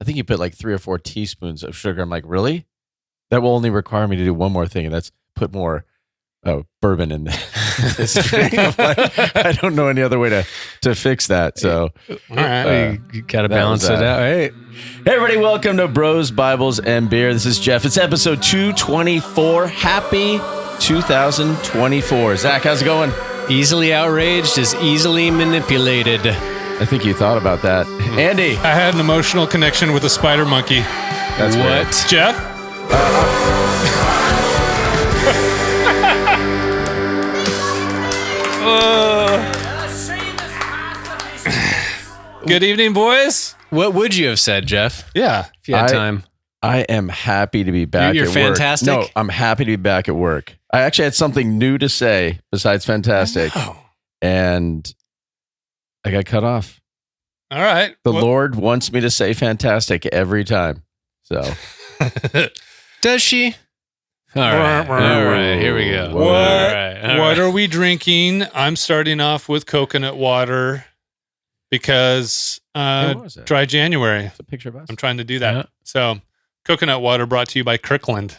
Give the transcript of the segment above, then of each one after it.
I think you put like 3 or 4 teaspoons of sugar. I'm like, really? That will only require me to do one more thing, and that's put more bourbon in this drink. I'm like, I don't know any other way to fix that. So, all right, you got to balance it out. Hey, everybody, welcome to Bros, Bibles, and Beer. This is Jeff. It's episode 224. Happy 2024. Zach, how's it going? Easily outraged is easily manipulated. I think you thought about that. Andy. I had an emotional connection with a spider monkey. That's what? Weird. Jeff? Good evening, boys. What would you have said, Jeff? Yeah. If you had time. I am happy to be back You're at fantastic? work. No, I'm happy to be back at work. I actually had something new to say besides fantastic. And I got cut off. All right. The Lord wants me to say fantastic every time. So. Does she? All right. Here we go. What are we drinking? I'm starting off with coconut water because dry January. It's a picture of us. I'm trying to do that. Yeah. So coconut water brought to you by Kirkland.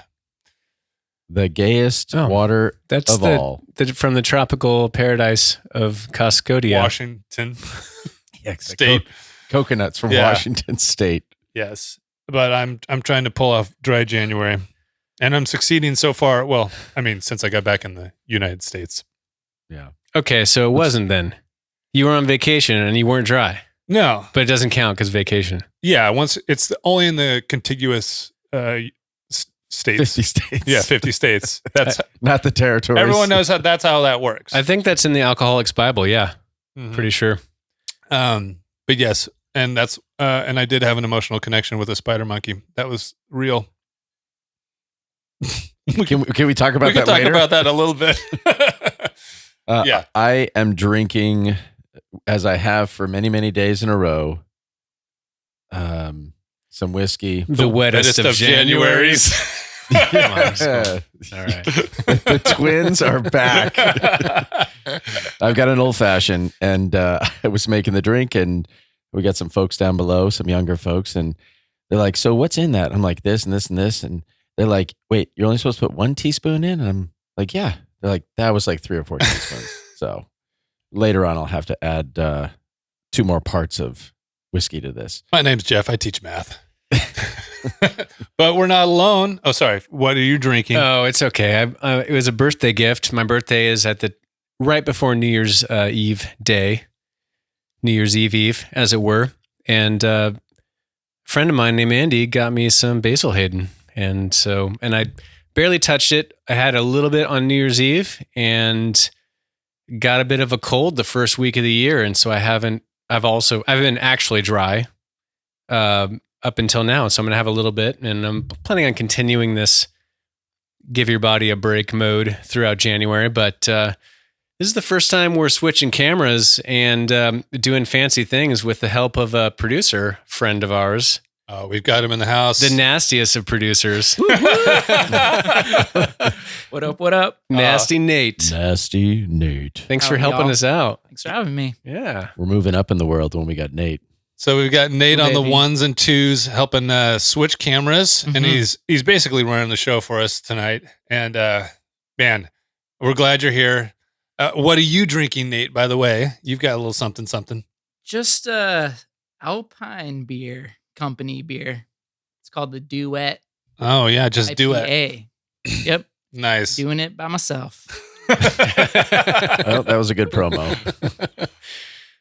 The gayest water That's of all. From the tropical paradise of Cascodia. Washington Yeah, State. Coconuts from Washington State. Yes. But I'm trying to pull off dry January. And I'm succeeding so far. Well, I mean, since I got back in the United States. Yeah. Okay, so it wasn't then. You were on vacation and you weren't dry. No. But it doesn't count because vacation. Yeah, once it's only in the contiguous states. 50 states. Yeah, 50 states. That's not the territories. everyone knows that's how that works. I think that's in the Alcoholics Bible. Yeah, pretty sure. But yes, and that's and I did have an emotional connection with a spider monkey. That was real. Can we talk about that later? We can talk about that a little bit. Yeah. I am drinking, as I have for many, many days in a row, some whiskey. The wettest of Januaries. All right. The twins are back. I've got an old fashioned, and I was making the drink, and we got some folks down below, some younger folks, and they're like, "So what's in that?" I'm like, "This and this and this," and they're like, "Wait, you're only supposed to put 1 teaspoon in?" And I'm like, "Yeah." They're like, "That was like 3 or 4 teaspoons." So later on, I'll have to add 2 more parts of whiskey to this. My name's Jeff. I teach math. But we're not alone. Oh, sorry. What are you drinking? Oh, it's okay. It was a birthday gift. My birthday is right before New Year's Eve day, New Year's Eve, as it were. And a friend of mine named Andy got me some Basil Hayden. And I barely touched it. I had a little bit on New Year's Eve and got a bit of a cold the first week of the year. And so I've been actually dry up until now. So I'm going to have a little bit, and I'm planning on continuing this give your body a break mode throughout January. But this is the first time we're switching cameras and doing fancy things with the help of a producer friend of ours. Oh, we've got him in the house. The nastiest of producers. What up, what up? Nasty Nate. Nasty Nate. Thanks for helping us out. Thanks for having me. Yeah. We're moving up in the world when we got Nate. So we've got Nate on the Baby. 1s and 2s helping switch cameras, and he's basically running the show for us tonight. And man, we're glad you're here. What are you drinking, Nate, by the way? You've got a little something. Just Alpine Beer Company beer. It's called the Duet Oh, yeah, just IPA. do it. Yep. Nice. Doing it by myself. Well, that was a good promo.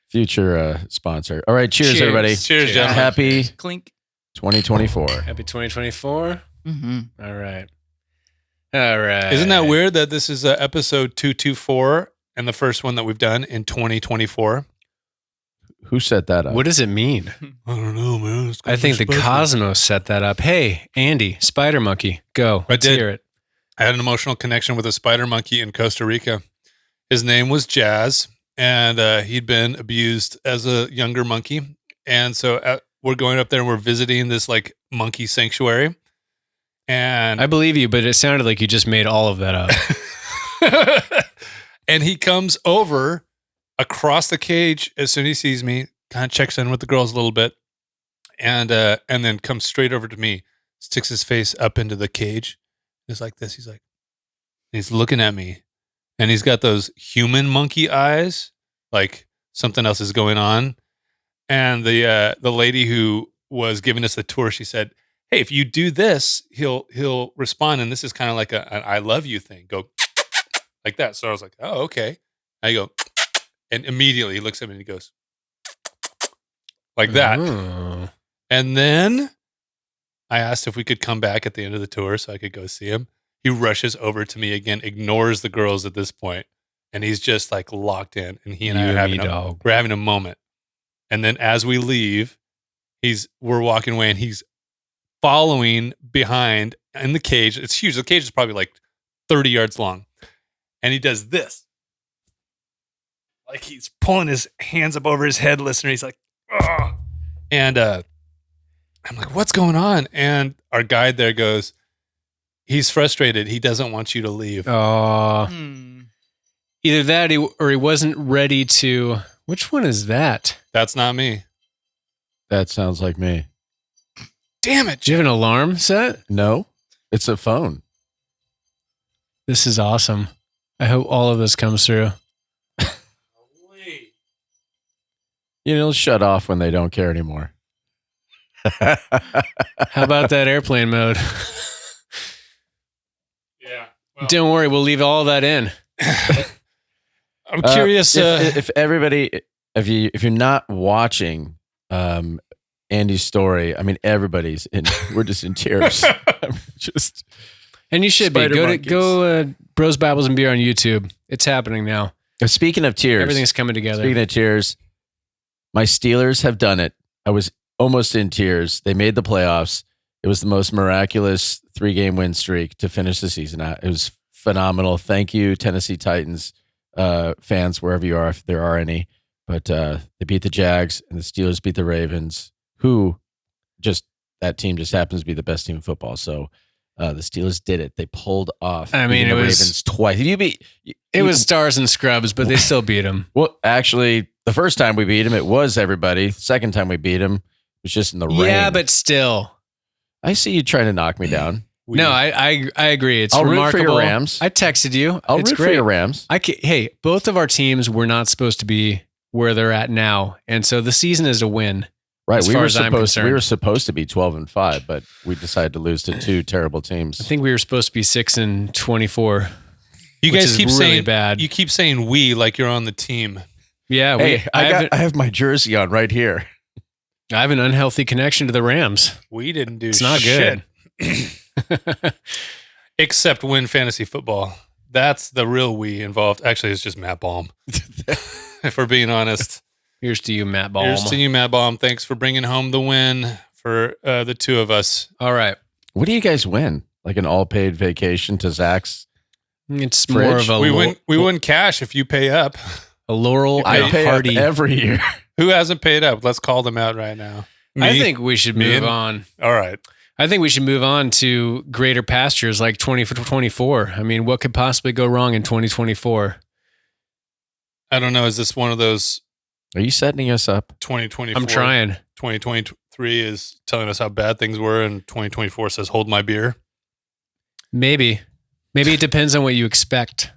Future sponsor. All right, cheers, everybody. Cheers, gentlemen. Happy Clink. 2024. Happy 2024. Mm-hmm. All right. Isn't that weird that this is episode 224 and the first one that we've done in 2024? Who set that up? What does it mean? I don't know, man. I think the Cosmos set that up. Hey, Andy, Spider Monkey, go. Let's did. hear it. I had an emotional connection with a spider monkey in Costa Rica. His name was Jazz, and he'd been abused as a younger monkey. And so we're going up there and we're visiting this like monkey sanctuary. And I believe you, but it sounded like you just made all of that up. and he comes over across the cage as soon as he sees me, kind of checks in with the girls a little bit. and then comes straight over to me, sticks his face up into the cage. It's like this. He's looking at me, and he's got those human monkey eyes, like something else is going on. And the lady who was giving us the tour, she said, "Hey, if you do this, he'll respond, and this is kind of like an I love you thing. Go like that." So I was like, "Oh, okay." I go, and immediately he looks at me and he goes like that. Oh. And then I asked if we could come back at the end of the tour so I could go see him. He rushes over to me again, ignores the girls at this point, and he's just like locked in. And he and I are we're having a moment. And then as we leave, we're walking away, and he's following behind in the cage. It's huge. The cage is probably like 30 yards long. And he does this. Like he's pulling his hands up over his head, listening. He's like, ugh. And I'm like, what's going on? And our guide there goes, he's frustrated. He doesn't want you to leave. Oh. Either that or he wasn't ready to. Which one is that? That's not me. That sounds like me. Damn it. Do you have an alarm set? No, it's a phone. This is awesome. I hope all of this comes through. You know, it'll shut off when they don't care anymore. How about that airplane mode? Yeah. Well, Don't worry, we'll leave all that in. I'm curious. If everybody, if you're not watching Andy's story, I mean, everybody's in. We're just in tears. Just And you should Spider be. monkeys. Go Bros, Babbles, and Beer on YouTube. It's happening now. speaking of tears, Everything's coming together. Speaking of tears, my Steelers have done it. I was almost in tears. They made the playoffs. It was the most miraculous 3-game win streak to finish the season out. It was phenomenal. Thank you, Tennessee Titans fans, wherever you are, if there are any. But they beat the Jags, and the Steelers beat the Ravens, who that team just happens to be the best team in football. So the Steelers did it. They pulled off. I mean, beating it the was- Ravens twice. It was stars and scrubs, but they still beat them. Well, actually, the first time we beat him, it was everybody. The second time we beat him, it was just in the rain. Yeah, but still. I see you trying to knock me down. No, I agree. It's I'll root for remarkable. your Rams. I texted you. I'll it's root great. for your Rams. Hey, both of our teams were not supposed to be where they're at now, and so the season is a win. Right, as we far were as I'm supposed concerned. we were supposed to be 12-5, but we decided to lose to two terrible teams. I think we were supposed to be 6-24. you which guys is keep really saying bad. You keep saying we like you're on the team. Yeah, Hey, I have my jersey on right here. I have an unhealthy connection to the Rams. We didn't do It's not shit. good. Except win fantasy football. That's the real we involved. Actually, it's just Matt Baum. If we're being honest. Here's to you, Matt Baum. Here's to you, Matt Baum. Thanks for bringing home the win for the two of us. All right. What do you guys win? Like an all-paid vacation to Zach's? It's Fridge. more of a We win cash if you pay up. a Laurel I and a pay up Hardy. every year. Who hasn't paid up? Let's call them out right now. I Me? think we should Me move and- on. All right. I think we should move on to greater pastures like 2024. I mean, what could possibly go wrong in 2024? I don't know. Is this one of those Are you setting us up? 2024? I'm trying. 2023 is telling us how bad things were, and 2024 says, hold my beer. Maybe it depends on what you expect.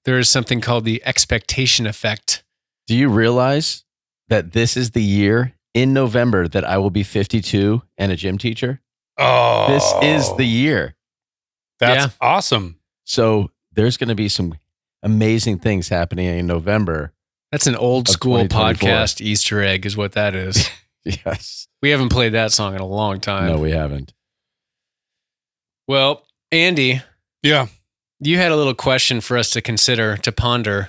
There is something called the expectation effect. Do you realize that this is the year in November that I will be 52 and a gym teacher? Oh, This is the year. That's Yeah. awesome. So there's going to be some amazing things happening in November. That's an old Of school 2024. podcast Easter egg is what that is. Yes. We haven't played that song in a long time. No, we haven't. Well, Andy, Yeah. you had a little question for us to consider, to ponder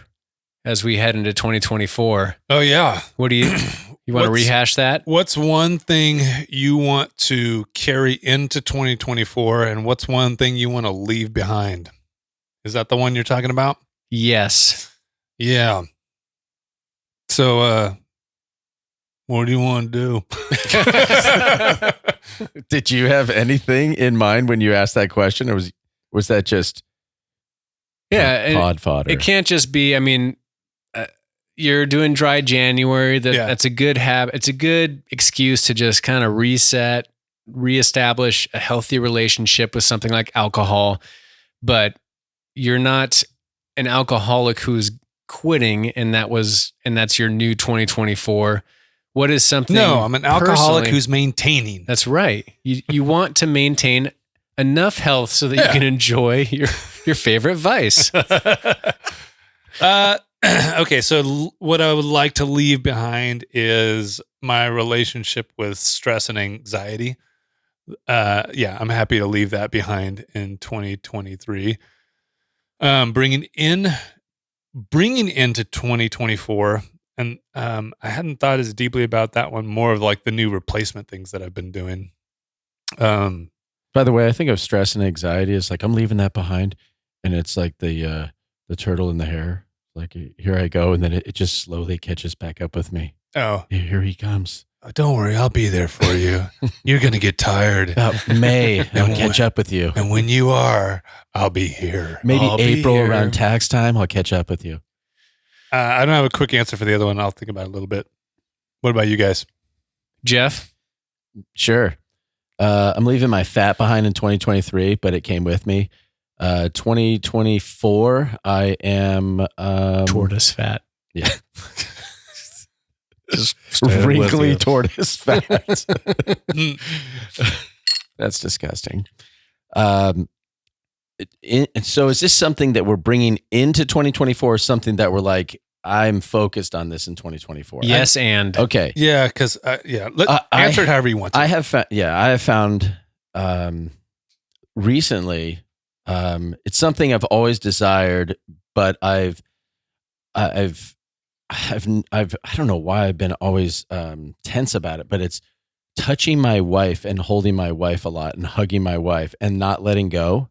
as we head into 2024. Oh, yeah. What do you want to What's- rehash that? What's one thing you want to carry into 2024, and what's one thing you want to leave behind? Is that the one you're talking about? Yes. Yeah. So, what do you want to do? Did you have anything in mind when you asked that question, or was that just Yeah. pod fodder? It can't just be, I mean, you're doing dry January. Yeah. That's a good habit. It's a good excuse to just kind of reestablish a healthy relationship with something like alcohol. But you're not an alcoholic who's quitting, and that's your new 2024. What is something? No, I'm an alcoholic personally- who's maintaining. That's right. You want to maintain enough health so that you can enjoy your favorite vice. Okay, so what I would like to leave behind is my relationship with stress and anxiety. I'm happy to leave that behind in 2023. Bringing into 2024, and I hadn't thought as deeply about that one. More of like the new replacement things that I've been doing. By the way, I think of stress and anxiety as like I'm leaving that behind, and it's like the turtle in the hare. Like here I go, and then it just slowly catches back up with me. Oh, Here he comes. don't worry, I'll be there for you. You're gonna get tired, About May, I'll catch up with you. and when you are, I'll be here. Maybe I'll be April here. around tax time, I'll catch up with you. I don't have a quick answer for the other one. I'll think about it a little bit. What about you guys? Jeff? Sure. I'm leaving my fat behind in 2023, but it came with me. 2024, I am Tortoise fat. Yeah. Just wrinkly tortoise fat. That's disgusting. So is this something that we're bringing into 2024 or something that we're like, I'm focused on this in 2024? Yes, and. Okay. Yeah, because answer it however you want to. I have found recently, it's something I've always desired, but I don't know why I've been always tense about it, but it's touching my wife and holding my wife a lot and hugging my wife and not letting go.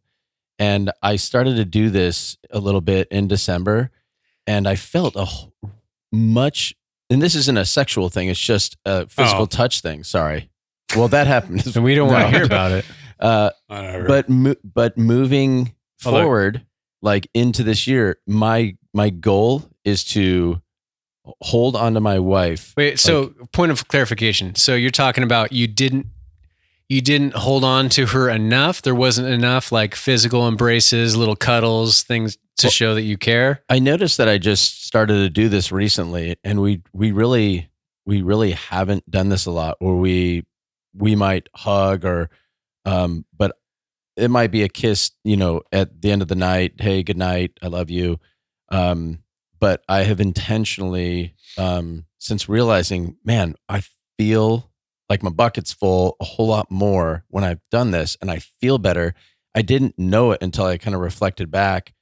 And I started to do this a little bit in December, and I felt much, and this isn't a sexual thing, it's just a physical touch thing. Sorry. Well, that happened. And we don't want to hear about it. But moving forward, like into this year, my goal is to hold on to my wife. Wait, so point of clarification. So you're talking about you didn't hold on to her enough? There wasn't enough like physical embraces, little cuddles, things to show that you care? I noticed that I just started to do this recently, and we really haven't done this a lot, or we might hug or but it might be a kiss, at the end of the night. Hey, good night. I love you. But I have intentionally, since realizing, man, I feel like my bucket's full a whole lot more when I've done this, and I feel better. I didn't know it until I kind of reflected back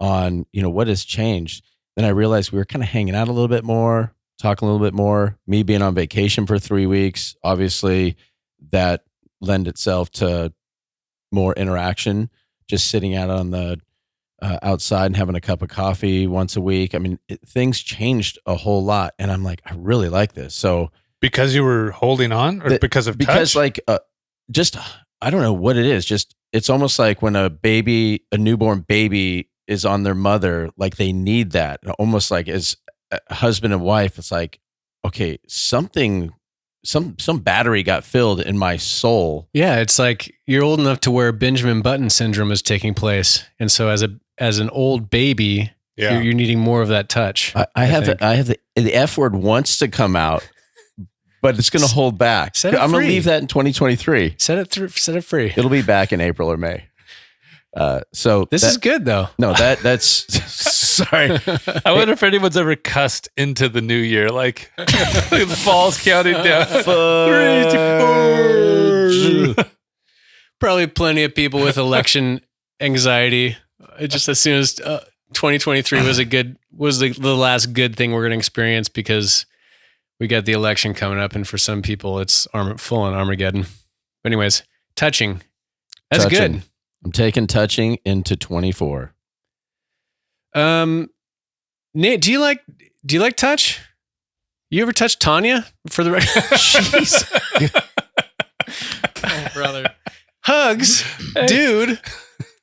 on, what has changed. Then I realized we were kind of hanging out a little bit more, talking a little bit more, me being on vacation for 3 weeks. Obviously that lend itself to more interaction, just sitting out on the outside and having a cup of coffee once a week. I mean, things changed a whole lot, and I'm like, I really like this. So because you were holding on, or because of touch? Like just I don't know what it is. Just it's almost like when a newborn baby is on their mother, like they need that. Almost like as a husband and wife, it's like, okay, some battery got filled in my soul. Yeah, it's like you're old enough to where Benjamin Button syndrome is taking place, and so as an old baby, you're needing more of that touch. I have the F word wants to come out, but it's going to hold back. Set it I'm going to free. leave that in 2023. Set it free. It'll be back in April or May. So this is good though. No, that's sorry. I wonder if anyone's ever cussed into the new year, like the ball's counting down. 3, 2, 4. Probably plenty of people with election anxiety. It just as soon as 2023 was the last good thing we're going to experience, because we got the election coming up, and for some people it's full on Armageddon. But anyways, touching. That's good. I'm taking touching into 24. Nate, do you like touch? You ever touch Tanya for the record? Jeez. Oh, brother. Hugs, dude.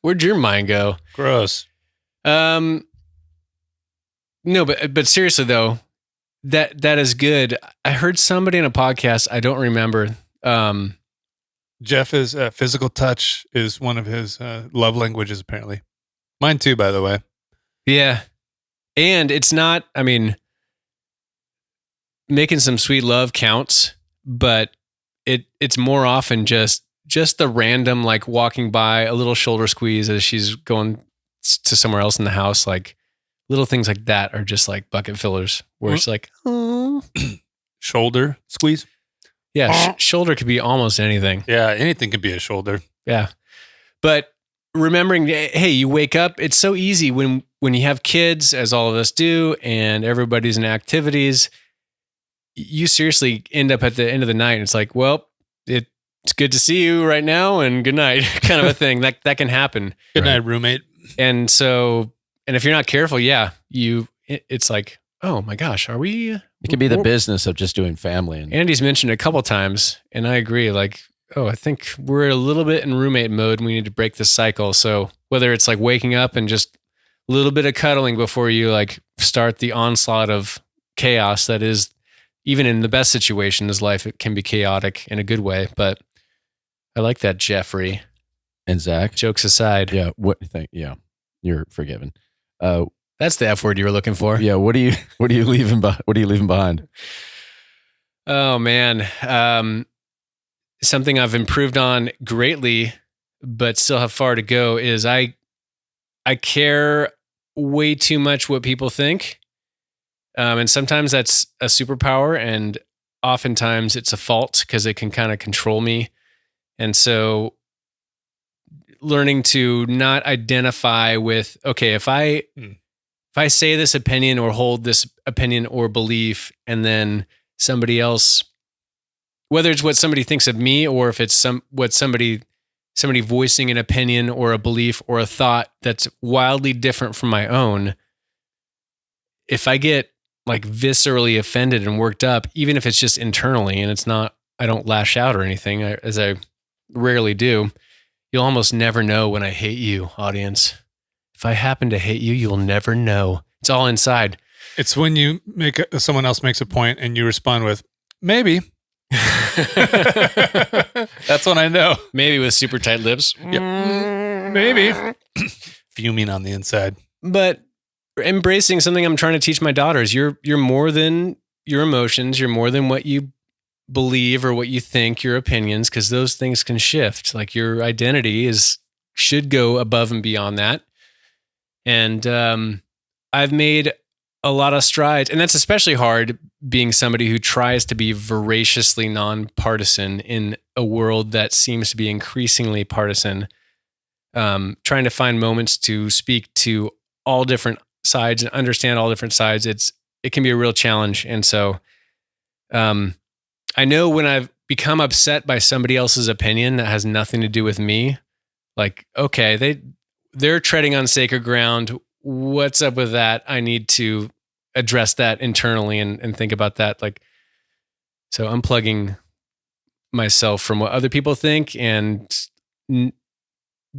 Where'd your mind go? Gross. No, but seriously though, That is good. I heard somebody in a podcast, I don't remember. Jeff is physical touch is one of his love languages, apparently. Mine too, by the way. Yeah. And it's not, I mean, making some sweet love counts, but it's more often just the random, like walking by, a little shoulder squeeze as she's going to somewhere else in the house. Like little things like that are just like bucket fillers where it's like, oh, Shoulder squeeze. yeah, shoulder could be almost anything. Yeah, anything could be a shoulder. Yeah. But remembering, hey, you wake up, it's so easy when you have kids, as all of us do, and everybody's in activities, you seriously end up at the end of the night and it's like, well, it's good to see you right now and good night, kind of a thing. That can happen. Good night, roommate. And so, and if you're not careful, it's like, oh my gosh, are we? It can be the business of just doing family. And Andy's mentioned it a couple times, and I agree. Like, oh, I think we're a little bit in roommate mode. And we need to break this cycle. So whether it's like waking up and just a little bit of cuddling before you like start the onslaught of chaos that is, even in the best situations, life, it can be chaotic in a good way. But I like that, Jeffrey. and Zach, Jokes aside. yeah, what do you think? Yeah, you're forgiven. That's the F word you were looking for. Yeah, what are you leaving? What are you leaving behind? Oh man, something I've improved on greatly, but still have far to go. Is I care way too much what people think, and sometimes that's a superpower, and oftentimes it's a fault because it can kind of control me. And so, learning to not identify with, okay, if I say this opinion or hold this opinion or belief, and then somebody else, whether it's what somebody thinks of me or if it's somebody voicing an opinion or a belief or a thought that's wildly different from my own, if I get like viscerally offended and worked up, even if it's just internally and it's not, I don't lash out or anything, as I rarely do, you'll almost never know when I hate you, audience. If I happen to hate you, you'll never know. It's all inside. It's when you someone else makes a point and you respond with, maybe. That's when I know. Maybe with super tight lips. Yep. Maybe. Fuming on the inside. But embracing something I'm trying to teach my daughters. You're more than your emotions. You're more than what you believe or what you think, your opinions, because those things can shift. Like your identity should go above and beyond that. And I've made a lot of strides, and that's especially hard being somebody who tries to be voraciously nonpartisan in a world that seems to be increasingly partisan. Trying to find moments to speak to all different sides and understand all different sides. It can be a real challenge. And so I know when I've become upset by somebody else's opinion that has nothing to do with me, like, okay, they're treading on sacred ground. What's up with that? I need to address that internally and think about that. Like, so unplugging myself from what other people think and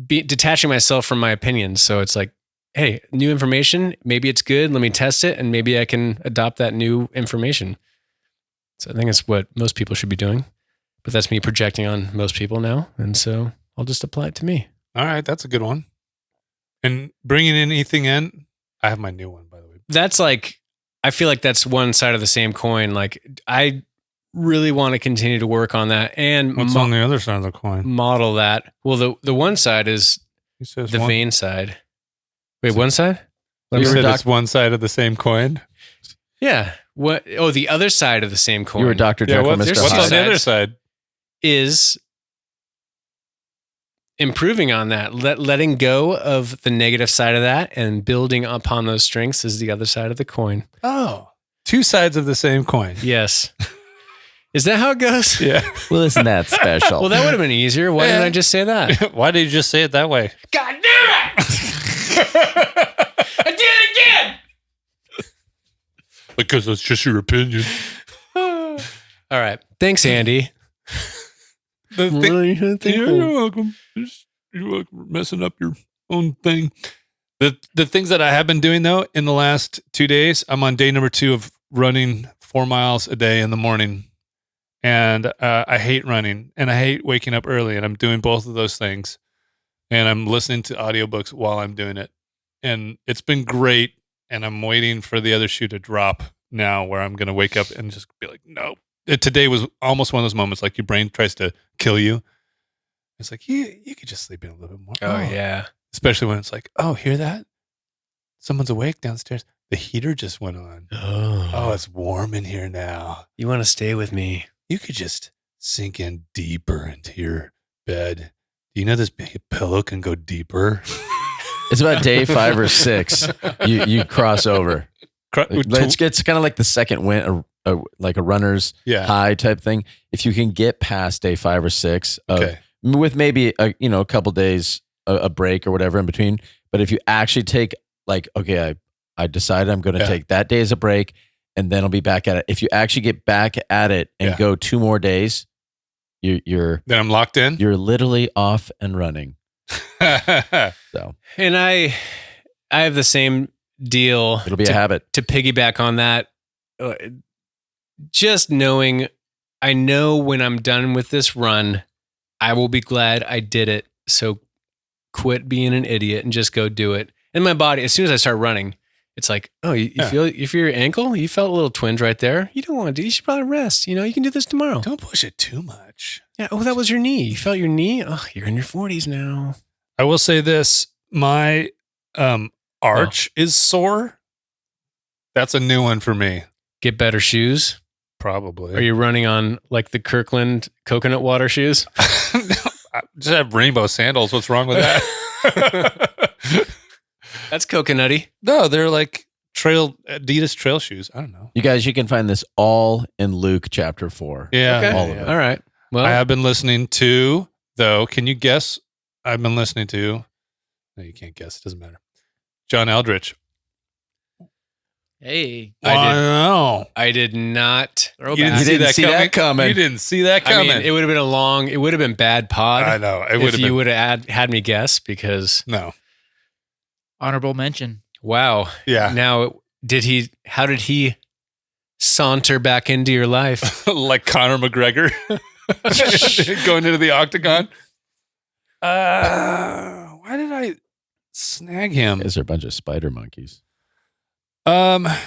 detaching myself from my opinions. So it's like, hey, new information, maybe it's good. Let me test it. And maybe I can adopt that new information. So I think it's what most people should be doing, but that's me projecting on most people now. And so I'll just apply it to me. All right. That's a good one. And bringing anything in, I have my new one, by the way. That's like, I feel like that's one side of the same coin. Like I really want to continue to work on that and what's on the other side of the coin? Model that. Well, the one side is the vain side. Wait, one side? You said it's one side of the same coin? Yeah. What? Oh, the other side of the same coin. You were Dr. Jekyll, Mr. What's Hyde. on the other side? Is improving on that, letting go of the negative side of that and building upon those strengths is the other side of the coin. Oh, two sides of the same coin. Yes. Is that how it goes? Yeah. Well, isn't that special? Well, that would have been easier. Why didn't I just say that? Why did you just say it that way? God damn it! I did it again! Because that's just your opinion. All right. Thanks, Andy. You're welcome. You're welcome for messing up your own thing. The things that I have been doing, though, in the last 2 days, I'm on day number 2 of running 4 miles a day in the morning. And I hate running and I hate waking up early, and I'm doing both of those things. And I'm listening to audiobooks while I'm doing it. And it's been great. And I'm waiting for the other shoe to drop now, where I'm going to wake up and just be like, no. Today was almost one of those moments like your brain tries to kill you. It's like, you could just sleep in a little bit more. Oh, yeah. Especially when it's like, oh, hear that? Someone's awake downstairs. The heater just went on. Oh, it's warm in here now. You want to stay with me? You could just sink in deeper into your bed. Do you know this big pillow can go deeper? It's about day 5 or 6. You cross over. It's kind of like the second win, like a runner's high type thing. If you can get past day 5 or 6, with maybe a couple days a break or whatever in between. But if you actually take I decided I'm going to take that day as a break, and then I'll be back at it. If you actually get back at it and go 2 more days, you're then I'm locked in. You're literally off and running. So, and I have the same deal. It'll be a habit to piggyback on that. Just knowing, I know when I'm done with this run, I will be glad I did it. So quit being an idiot and just go do it. And my body, as soon as I start running, it's like, oh, you feel, if your ankle, you felt a little twinge right there. You don't want to do, you should probably rest. You can do this tomorrow. Don't push it too much. Yeah. Oh, that was your knee. You felt your knee? Oh, you're in your 40s now. I will say this. My arch is sore. That's a new one for me. Get better shoes. Probably. Are you running on like the Kirkland coconut water shoes? No, I just have rainbow sandals. What's wrong with that? That's coconutty. No, they're like Adidas trail shoes. I don't know. You guys, you can find this all in Luke chapter 4. Yeah. Okay. All of it. All right. Well, I have been listening to, though, can you guess? I've been listening to, no, you can't guess. It doesn't matter. John Eldridge. Hey, I know. I did not. You didn't see that coming. You didn't see that coming. I mean, it would have been it would have been bad pod. I know. If you would have had me guess, because no. Honorable mention. Wow. Yeah. Now, how did he saunter back into your life? Like Conor McGregor going into the octagon. Why did I snag him? Is there a bunch of spider monkeys? I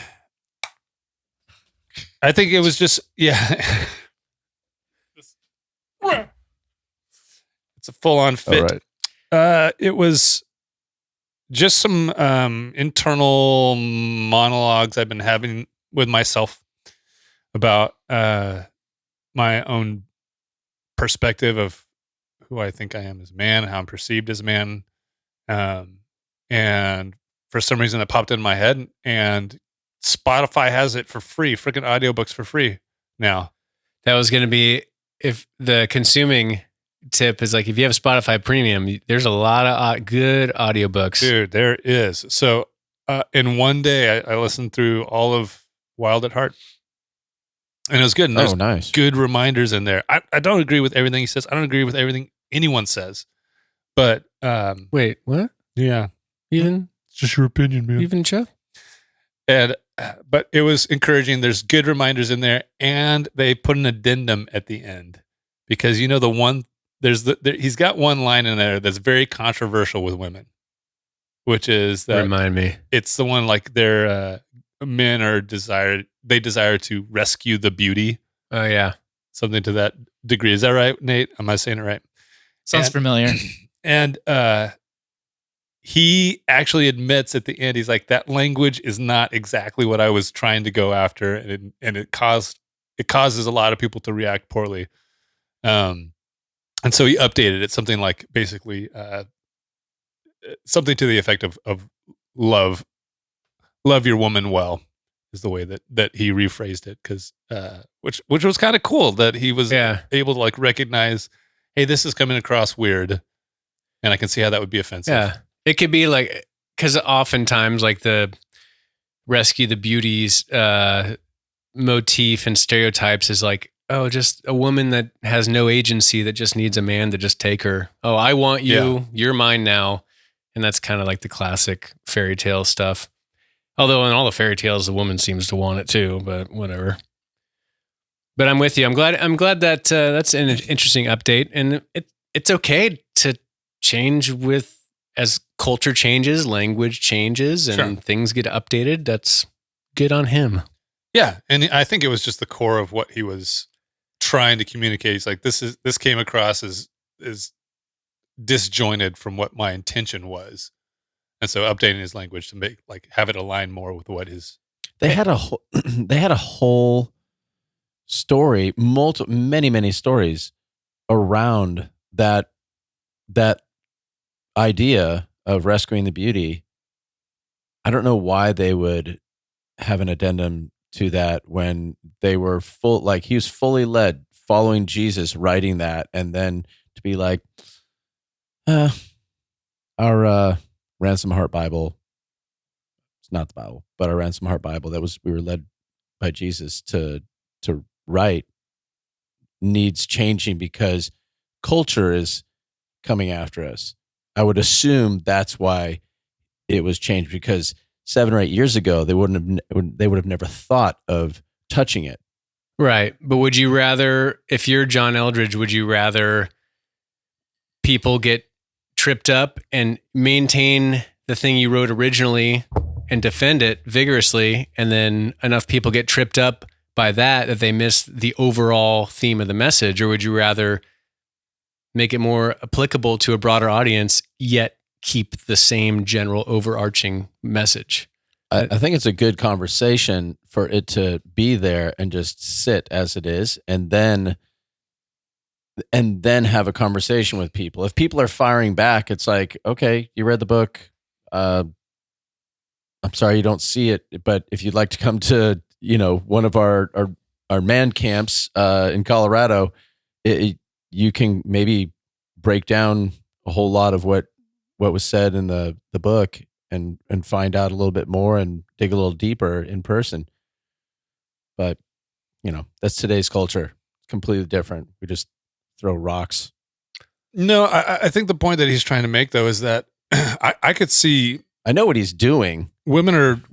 think it was just, it's a full-on fit. All right. It was just some internal monologues I've been having with myself about my own perspective of who I think I am as a man, how I'm perceived as a man. And for some reason it popped in my head, and Spotify has it for free, freaking audiobooks for free now. That was going to be, if the consuming tip is like, if you have Spotify Premium, there's a lot of good audiobooks. Dude, there is. So in one day, I listened through all of Wild at Heart. And it was good. And there's nice. Good reminders in there. I don't agree with everything he says. I don't agree with everything anyone says. But wait, what? Yeah. Even? It's just your opinion, man. Even Joe? And but it was encouraging. There's good reminders in there, and they put an addendum at the end, because he's got one line in there that's very controversial with women, which is that, remind me. It's the one like their men they desire to rescue the beauty. Oh yeah, something to that degree. Is that right, Nate? Am I saying it right? Sounds familiar. And he actually admits at the end, he's like, that language is not exactly what I was trying to go after, and it causes a lot of people to react poorly. And so he updated it, something like basically something to the effect of love your woman well, is the way that he rephrased it, because which was kind of cool that he was able to like recognize, hey, this is coming across weird, and I can see how that would be offensive. Yeah. It could be like, because oftentimes like the rescue the beauties motif and stereotypes is like, oh, just a woman that has no agency, that just needs a man to just take her. Oh, I want you. You're mine now. And that's kind of like the classic fairy tale stuff. Although in all the fairy tales, the woman seems to want it too, but whatever. But I'm with you. I'm glad that that's an interesting update, and it's okay to change with as culture changes, language changes, and Sure. things get updated. That's good on him. Yeah, and I think it was just the core of what he was trying to communicate. He's like, this came across as disjointed from what my intention was, and so updating his language to make have it align more with what his. They had a they had a whole story, many stories around that idea of rescuing the beauty. I don't know why they would have an addendum to that when they were he was fully led, following Jesus, writing that, and then to be like, our Ransom Heart Bible, it's not the Bible, but our Ransom Heart Bible we were led by Jesus to write, needs changing because culture is coming after us. I would assume that's why it was changed, because 7 or 8 years ago they would have never thought of touching it. Right. But would you rather, if you're John Eldredge, would you rather people get tripped up and maintain the thing you wrote originally and defend it vigorously, and then enough people get tripped up by that they miss the overall theme of the message? Or would you rather make it more applicable to a broader audience, yet keep the same general overarching message? I think it's a good conversation for it to be there and just sit as it is, and then have a conversation with people. If people are firing back, it's like, okay, you read the book. I'm sorry you don't see it, but if you'd like to come to one of our man camps in Colorado, you can maybe break down a whole lot of what was said in the book and find out a little bit more and dig a little deeper in person. But that's today's culture. It's completely different. We just throw rocks. No, I think the point that he's trying to make though is that I could see. I know what he's doing. Women.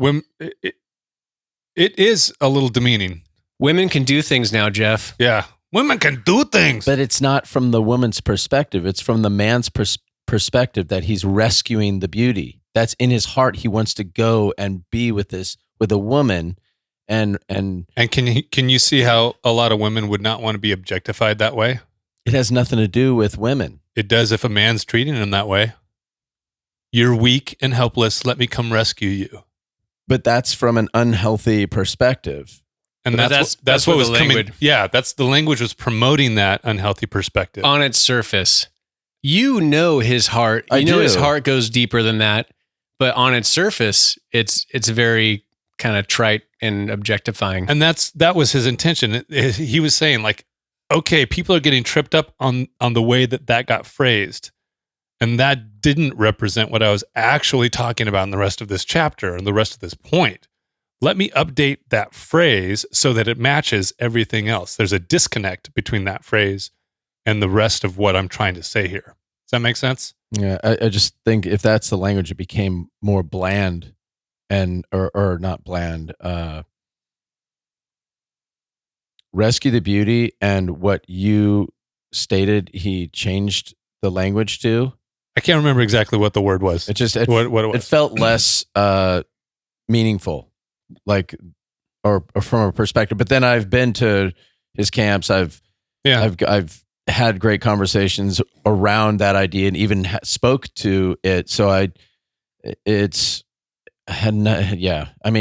It is a little demeaning. Women can do things now, Jeff. Yeah. Women can do things. But it's not from the woman's perspective. It's from the man's perspective that he's rescuing the beauty. That's in his heart. He wants to go and be with a woman. And can you see how a lot of women would not want to be objectified that way? It has nothing to do with women. It does if a man's treating them that way. You're weak and helpless. Let me come rescue you. But that's from an unhealthy perspective. And that's what was coming. Yeah, that's the language was promoting that unhealthy perspective. On its surface, his heart. His heart goes deeper than that. But on its surface, it's very kind of trite and objectifying. And that was his intention. He was saying okay, people are getting tripped up on the way that got phrased. And that didn't represent what I was actually talking about in the rest of this chapter and the rest of this point. Let me update that phrase so that it matches everything else. There's a disconnect between that phrase and the rest of what I'm trying to say here. Does that make sense? Yeah, I just think if that's the language, it became more bland or not bland. Rescue the beauty, and what you stated, he changed the language to. I can't remember exactly what the word was. What it was. It felt less meaningful, or from a perspective. But then I've been to his camps. I've had great conversations around that idea and even spoke to it. So I mean,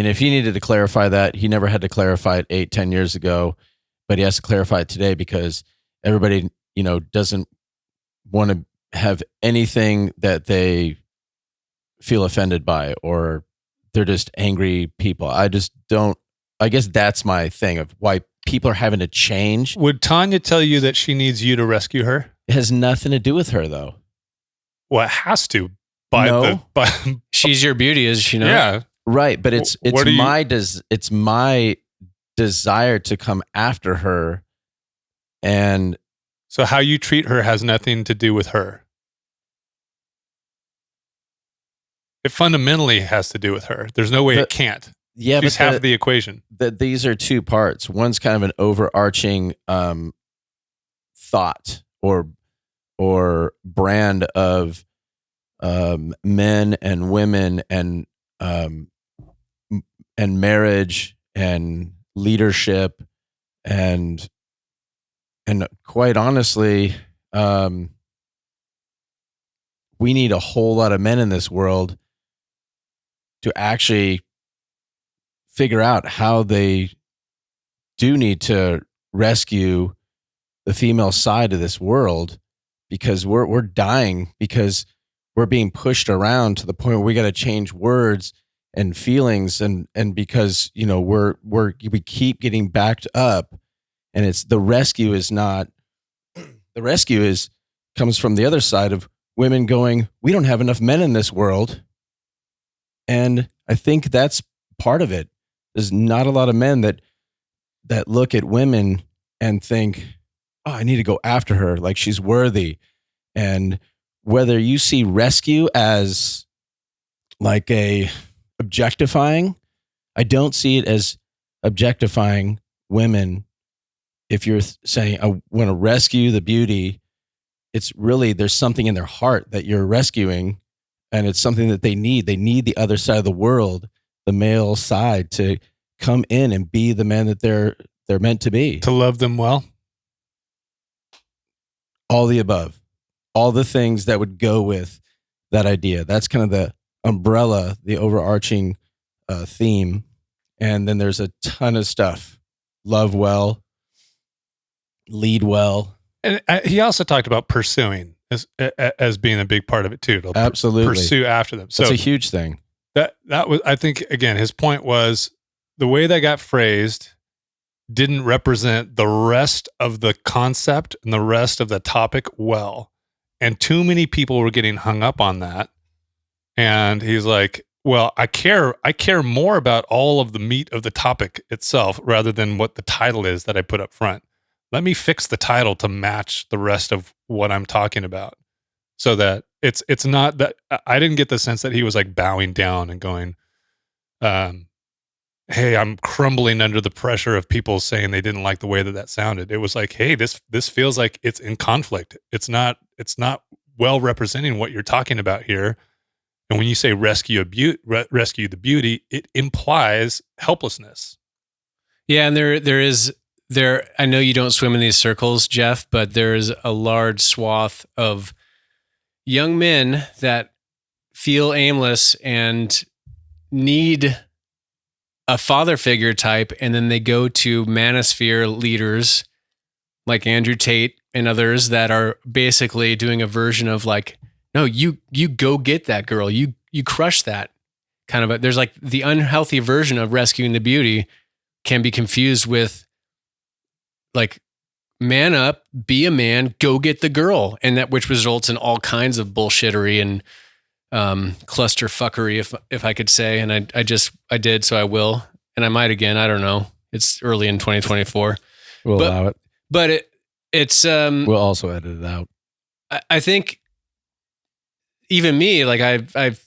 if he needed to clarify that, he never had to clarify it 8-10 years ago, but he has to clarify it today because everybody, doesn't want to have anything that they feel offended by, or they're just angry people. I guess that's my thing of why people are having to change. Would Tanya tell you that she needs you to rescue her? It has nothing to do with her, though. Well, it has to. She's your beauty, is she not? Yeah. Right, but it's my desire to come after her. And so how you treat her has nothing to do with her. It fundamentally has to do with her. There's no way it can't. Yeah, She's but half of the equation. these are two parts. One's kind of an overarching thought or brand of men and women and marriage and leadership and quite honestly, we need a whole lot of men in this world to actually figure out how they do need to rescue the female side of this world, because we're dying because we're being pushed around to the point where we got to change words and feelings, and because we keep getting backed up, and it's the rescue is not the rescue is comes from the other side of women going, we don't have enough men in this world. And I think that's part of it. There's not a lot of men that look at women and think, oh, I need to go after her, like she's worthy. And whether you see rescue as like a objectifying, I don't see it as objectifying women. If you're saying, I want to rescue the beauty, it's really, there's something in their heart that you're rescuing, and it's something that they need. They need the other side of the world, the male side, to come in and be the man that they're meant to be. To love them well. All the above, all the things that would go with that idea. That's kind of the umbrella, the overarching theme. And then there's a ton of stuff. Love well, lead well. And he also talked about pursuing as being a big part of it too. To Absolutely. Pursue after them. So it's a huge thing. that was, I think, again, his point was the way that got phrased didn't represent the rest of the concept and the rest of the topic well. And too many people were getting hung up on that. And he's like, well, I care more about all of the meat of the topic itself rather than what the title is that I put up front. Let me fix the title to match the rest of what I'm talking about, so that it's not that I didn't get the sense that he was like bowing down and going, hey, I'm crumbling under the pressure of people saying they didn't like the way that sounded. It was like, hey, this feels like it's in conflict. It's not well representing what you're talking about here. And when you say rescue the beauty, it implies helplessness. Yeah, and there is I know you don't swim in these circles, Jeff, but there is a large swath of young men that feel aimless and need a father figure type, and then they go to manosphere leaders like Andrew Tate and others that are basically doing a version of like, no, you go get that girl, you crush that kind of there's like the unhealthy version of rescuing the beauty can be confused with like, man up, be a man, go get the girl, and that which results in all kinds of bullshittery and cluster fuckery, if I could say. And I did, so I will, and I might again. I don't know. It's early in 2024. We'll allow it, but it's we'll also edit it out. I think even me, like I've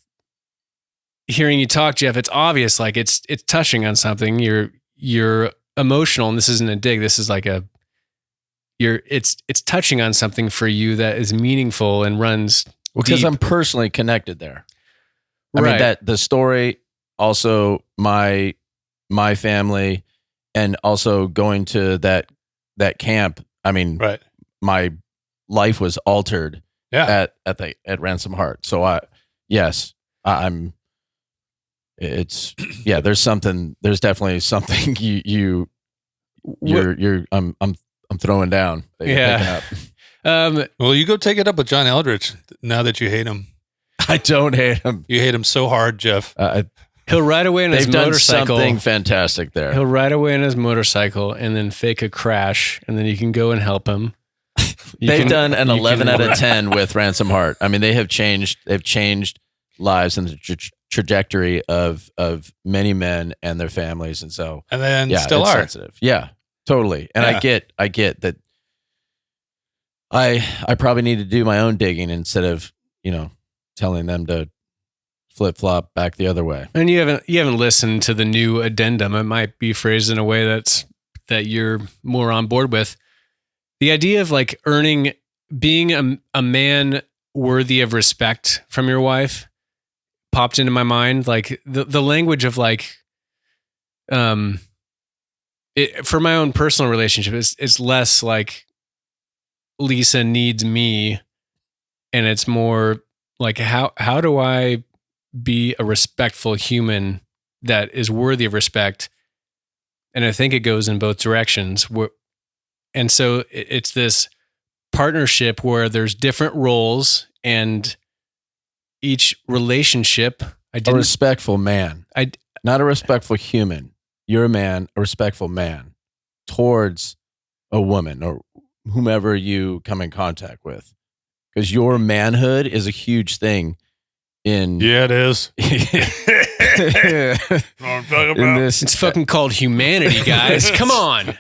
hearing you talk, Jeff, it's obvious, like it's touching on something. You're emotional, and this isn't a dig. This is like it's touching on something for you that is meaningful and runs because deep. I'm personally connected there. I Right. mean, that the story, also my family, and also going to that camp. I mean, Right. my life was altered Yeah. at Ransom Heart. So I'm there's definitely something I'm throwing down that you're Yeah. picking up. Well, you go take it up with John Eldridge now that you hate him. I don't hate him. You hate him so hard, Jeff. He'll ride away on his They've done motorcycle. something fantastic there. He'll ride away on his motorcycle and then fake a crash, and then you can go and help him. They've done an 11 out of 10 with Ransom Heart. I mean, they've changed lives and the trajectory of many men and their families, and so And then yeah, still it's are. sensitive. Yeah, totally. And Yeah. I get that. I probably need to do my own digging instead of telling them to flip flop back the other way. And you haven't listened to the new addendum. It might be phrased in a way that you're more on board with. The idea of like being a man worthy of respect from your wife popped into my mind. Like the language of like, for my own personal relationship, it's less like Lisa needs me, and it's more like how do I be a respectful human that is worthy of respect? And I think it goes in both directions. And so it's this partnership where there's different roles, and each relationship. A respectful man, not a respectful human. You're a man, a respectful man towards a woman or whomever you come in contact with, because your manhood is a huge thing. Yeah, it is. It's fucking called humanity, guys. Come on.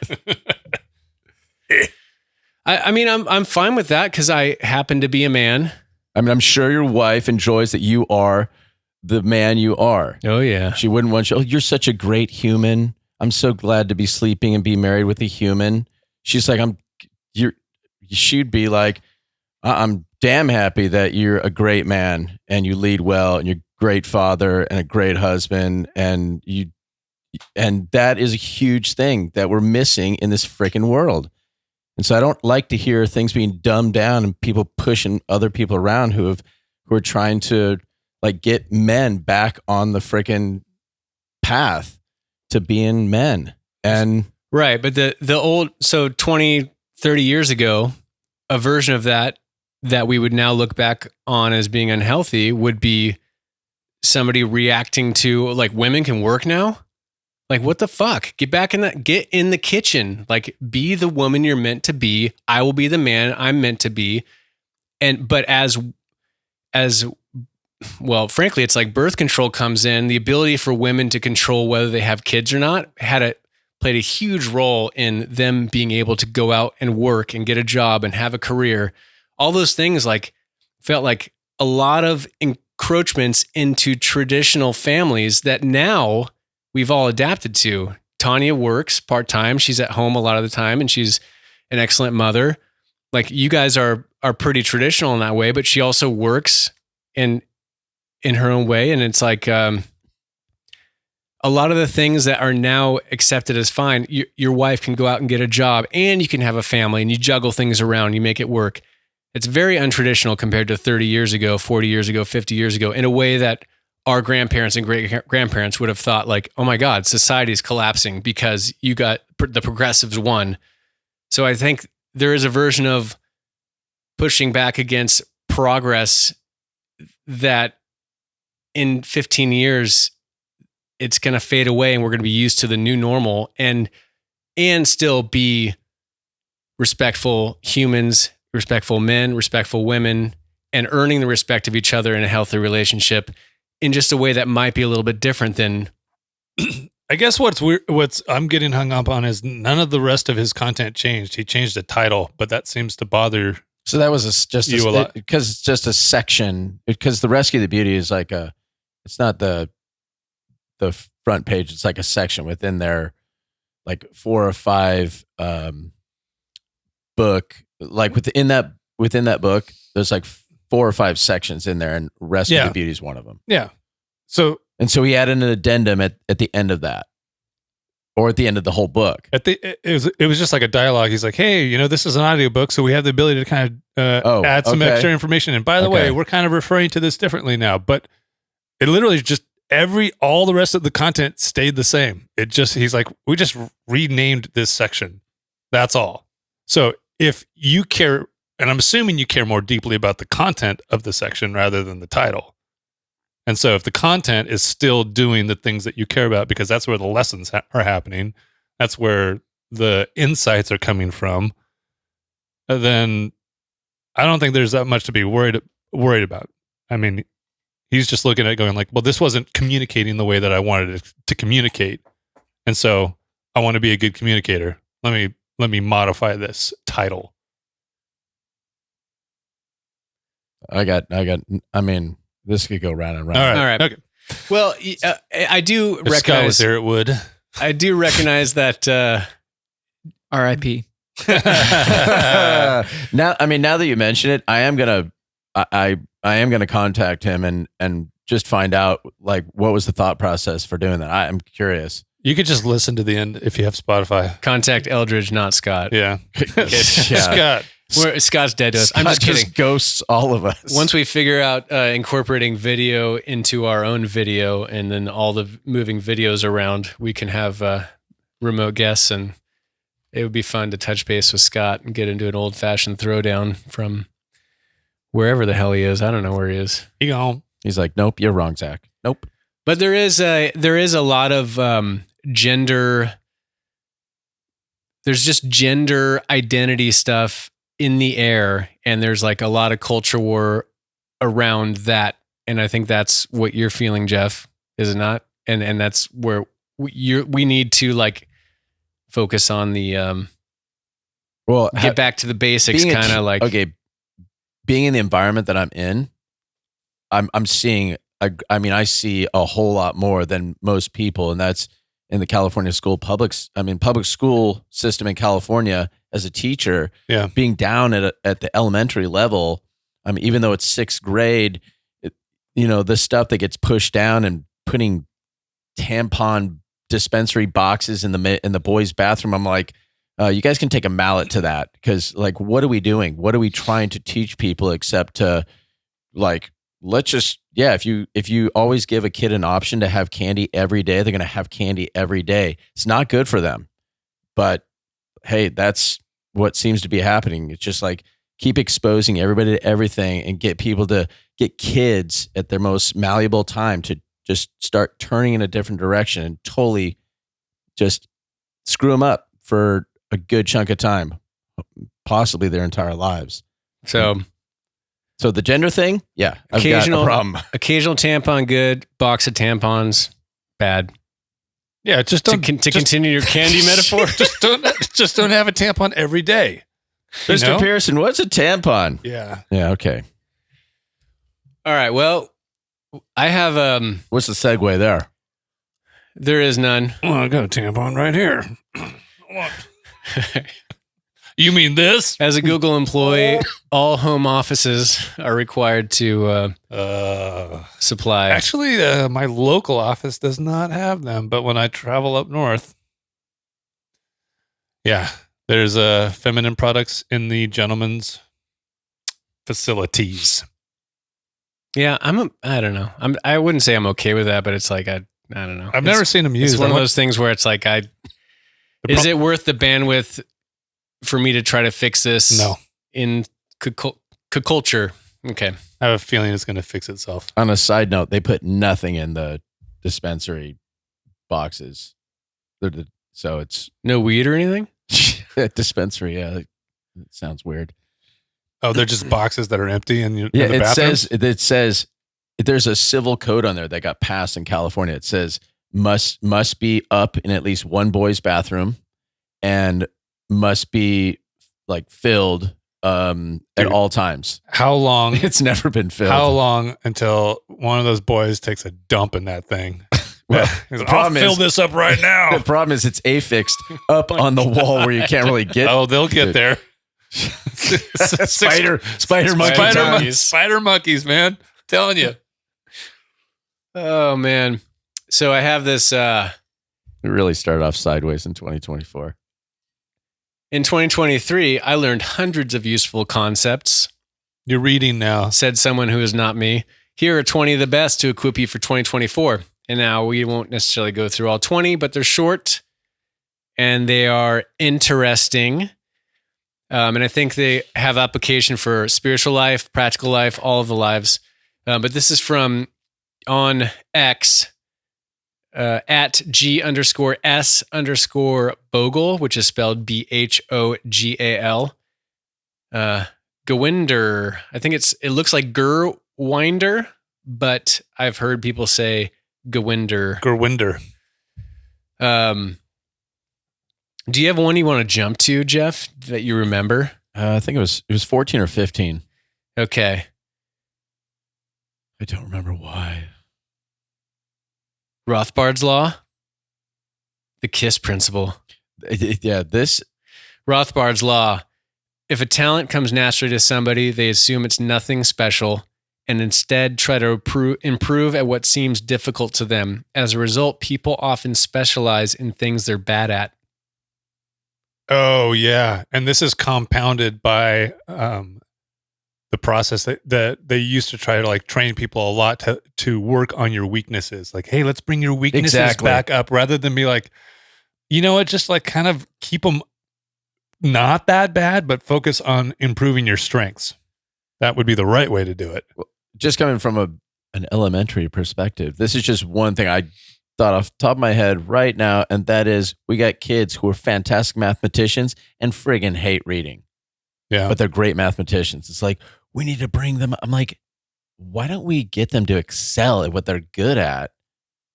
I mean, I'm fine with that because I happen to be a man. I mean, I'm sure your wife enjoys that you are the man you are. Oh yeah. She wouldn't want you. Oh, you're such a great human. I'm so glad to be sleeping and be married with a human. She's like, she'd be like, I'm damn happy that you're a great man and you lead well and you're a great father and a great husband, and that is a huge thing that we're missing in this freaking world. And so I don't like to hear things being dumbed down and people pushing other people around who are trying to like get men back on the freaking path to being men. And right, but the old, so 20, 30 years ago, a version of that we would now look back on as being unhealthy would be somebody reacting to like, women can work now. Like, what the fuck? Get back in that, get in the kitchen, like be the woman you're meant to be. I will be the man I'm meant to be. But as well, frankly, it's like birth control comes in, the ability for women to control whether they have kids or not played a huge role in them being able to go out and work and get a job and have a career. All those things like felt like a lot of encroachments into traditional families that now we've all adapted to. Tanya works part-time. She's at home a lot of the time, and she's an excellent mother. Like, you guys are pretty traditional in that way, but she also works in her own way. And it's like, a lot of the things that are now accepted as fine, your wife can go out and get a job and you can have a family and you juggle things around, you make it work. It's very untraditional compared to 30 years ago, 40 years ago, 50 years ago, in a way that our grandparents and great grandparents would have thought like, oh my God, society is collapsing because you got the progressives won. So I think there is a version of pushing back against progress that in 15 years, it's going to fade away and we're going to be used to the new normal and still be respectful humans, respectful men, respectful women, and earning the respect of each other in a healthy relationship in just a way that might be a little bit different than. I guess what's I'm getting hung up on is none of the rest of his content changed. He changed the title, but that seems to bother. So that was a lot because it's just a section. Because the Rescue the Beauty is like it's not the front page. It's like a section within their like 4 or 5 book. Like within that book, there's like 4 or 5 sections in there, and Rescue the Beauty is one of them. Yeah. So he added an addendum at the end of that, or at the end of the whole book. It was just like a dialogue. He's like, hey, this is an audiobook, so we have the ability to kind of add some extra information. And by the way, we're kind of referring to this differently now, but it literally just all the rest of the content stayed the same. He's like, we just renamed this section. That's all. So if you care, and I'm assuming you care more deeply about the content of the section rather than the title. And so if the content is still doing the things that you care about, because that's where the lessons are happening, that's where the insights are coming from, then I don't think there's that much to be worried about. I mean, he's just looking at it going like, well, this wasn't communicating the way that I wanted it to communicate. And so I want to be a good communicator. Let me modify this title. I mean, This could go round and round. All right. All right. Okay. Well, I do If Scott was recognize. there, it would. I do recognize that. R.I.P. Now that you mention it, I am gonna contact him and just find out like what was the thought process for doing that. I'm curious. You could just listen to the end if you have Spotify. Contact Eldridge, not Scott. Yeah. Yeah. Scott. Scott's dead to us. I'm just kidding. Ghosts all of us. Once we figure out incorporating video into our own video and then all the moving videos around, we can have remote guests, and it would be fun to touch base with Scott and get into an old-fashioned throwdown from wherever the hell he is. I don't know where he is. You go. He's like, nope, you're wrong, Zach. Nope. But there is a lot of gender. There's just gender identity stuff in the air, and there's like a lot of culture war around that. And I think that's what you're feeling, Jeff, is it not? And that's where we need to like focus on the get back to the basics, kind of like being in the environment that I'm in. I'm seeing. I see a whole lot more than most people, and that's in the California public school system in California. As a teacher, being down at the elementary level, even though it's sixth grade, the stuff that gets pushed down and putting tampon dispensary boxes in the boys' bathroom. I'm like, you guys can take a mallet to that, because like, what are we doing? What are we trying to teach people except to like, let's just, if you always give a kid an option to have candy every day, they're going to have candy every day. It's not good for them, but hey, that's what seems to be happening. It's just like, keep exposing everybody to everything and get kids at their most malleable time to just start turning in a different direction and totally just screw them up for a good chunk of time, possibly their entire lives. So the gender thing, I've got a problem. Occasional tampon good, box of tampons bad. Yeah, just don't continue your candy metaphor. just don't have a tampon every day. Mr. Pearson, what's a tampon? Yeah. Yeah. Okay. All right. Well, I have what's the segue there? There is none. Well, I got a tampon right here. You mean this? As a Google employee, all home offices are required to supply. Actually, my local office does not have them, but when I travel up north, there's feminine products in the gentlemen's facilities. Yeah, I don't know. I wouldn't say I'm okay with that, but it's like I don't know. I've never seen them used. It's one of those things where it's like is it worth the bandwidth for me to try to fix this? No. In culture. Okay. I have a feeling it's going to fix itself. On a side note, they put nothing in the dispensary boxes. So it's no weed or anything? Dispensary, it sounds weird. Oh, they're just boxes that are empty in the bathrooms? It says there's a civil code on there that got passed in California. It says must be up in at least one boy's bathroom and must be like filled at all times. How long? It's never been filled. How long until one of those boys takes a dump in that thing? Well, I'll fill this up right now. The problem is it's affixed up on the wall where you can't really get. Oh, they'll get there. Spider monkeys, man. I'm telling you. Oh man. So I have this We really started off sideways in 2024. In 2023, I learned hundreds of useful concepts. You're reading now. Said someone who is not me. Here are 20 of the best to equip you for 2024. And now we won't necessarily go through all 20, but they're short and they are interesting. And I think they have application for spiritual life, practical life, all of the lives. But this is from on X at G_S_Bogle, which is spelled BHOGAL. Gwinder. I think it looks like Gerwinder, but I've heard people say Gwinder. Gerwinder. Do you have one you want to jump to, Jeff, that you remember? I think it was 14 or 15. Okay. I don't remember why. Rothbard's law, the KISS principle. Yeah, this. Rothbard's law. If a talent comes naturally to somebody, they assume it's nothing special and instead try to improve at what seems difficult to them. As a result, people often specialize in things they're bad at. Oh, yeah. And this is compounded by the process that they used to try to like train people a lot to work on your weaknesses. Like, hey, let's bring your weaknesses back up rather than be like, you know what, just like kind of keep them not that bad, but focus on improving your strengths. That would be the right way to do it. Just coming from an elementary perspective, this is just one thing I thought off the top of my head right now, and that is we got kids who are fantastic mathematicians and friggin' hate reading. Yeah. But they're great mathematicians. It's like, we need to bring them. I'm like, why don't we get them to excel at what they're good at?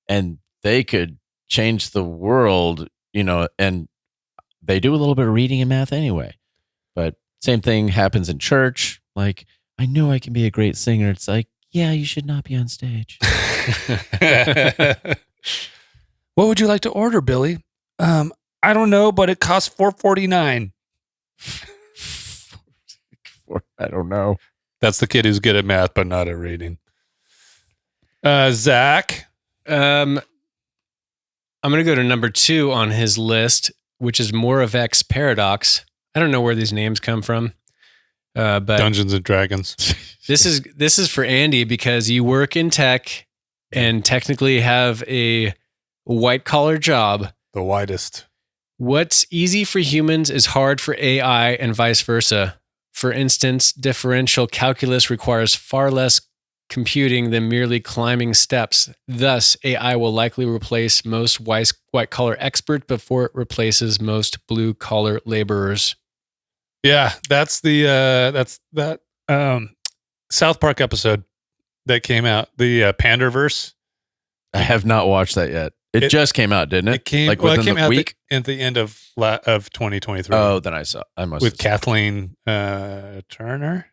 And they could change the world, and they do a little bit of reading and math anyway. But same thing happens in church. Like, I know I can be a great singer. It's like, yeah, you should not be on stage. What would you like to order, Billy? I don't know, but it costs $4.49. I don't know. That's the kid who's good at math, but not at reading. Zach? I'm going to go to number 2 on his list, which is Moravec's paradox. I don't know where these names come from, but Dungeons and Dragons. This is for Andy because you work in tech and technically have a white collar job. The widest. What's easy for humans is hard for AI and vice versa. For instance, differential calculus requires far less computing than merely climbing steps. Thus, AI will likely replace most white-collar experts before it replaces most blue-collar laborers. Yeah, that's that South Park episode that came out, the Panderverse. I have not watched that yet. It just came out, didn't it? It came, like well, within it came the out week? at the end of 2023. Oh, then I must with have seen Kathleen Turner,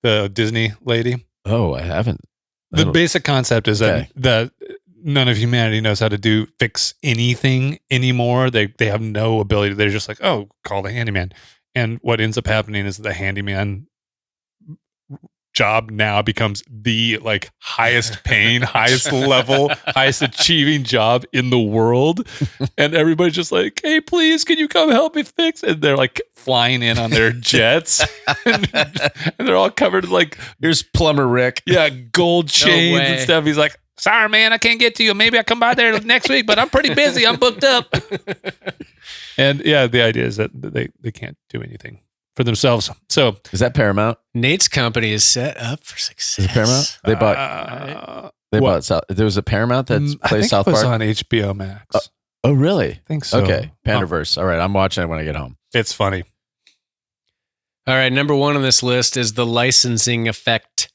the Disney lady. Oh, I haven't. The basic concept is that none of humanity knows how to fix anything anymore. They have no ability. They're just like, oh, call the handyman. And what ends up happening is the handyman job now becomes the like highest paying, highest level, highest achieving job in the world. And everybody's just like, hey, please, can you come help me fix it? And they're like flying in on their jets and they're all covered in like, here's Plumber Rick. Yeah, gold chains and stuff. He's like, sorry, man, I can't get to you. Maybe I come by there next week, but I'm pretty busy. I'm booked up. And yeah, the idea is that they can't do anything for themselves. So is that Paramount? Nate's company is set up for success. Is it Paramount? They bought. Bought South. There was a Paramount that plays South Park. It was on HBO Max. Oh, really? I think so. Okay, Panderverse. All right, I'm watching it when I get home. It's funny. All right, number 1 on this list is the licensing effect.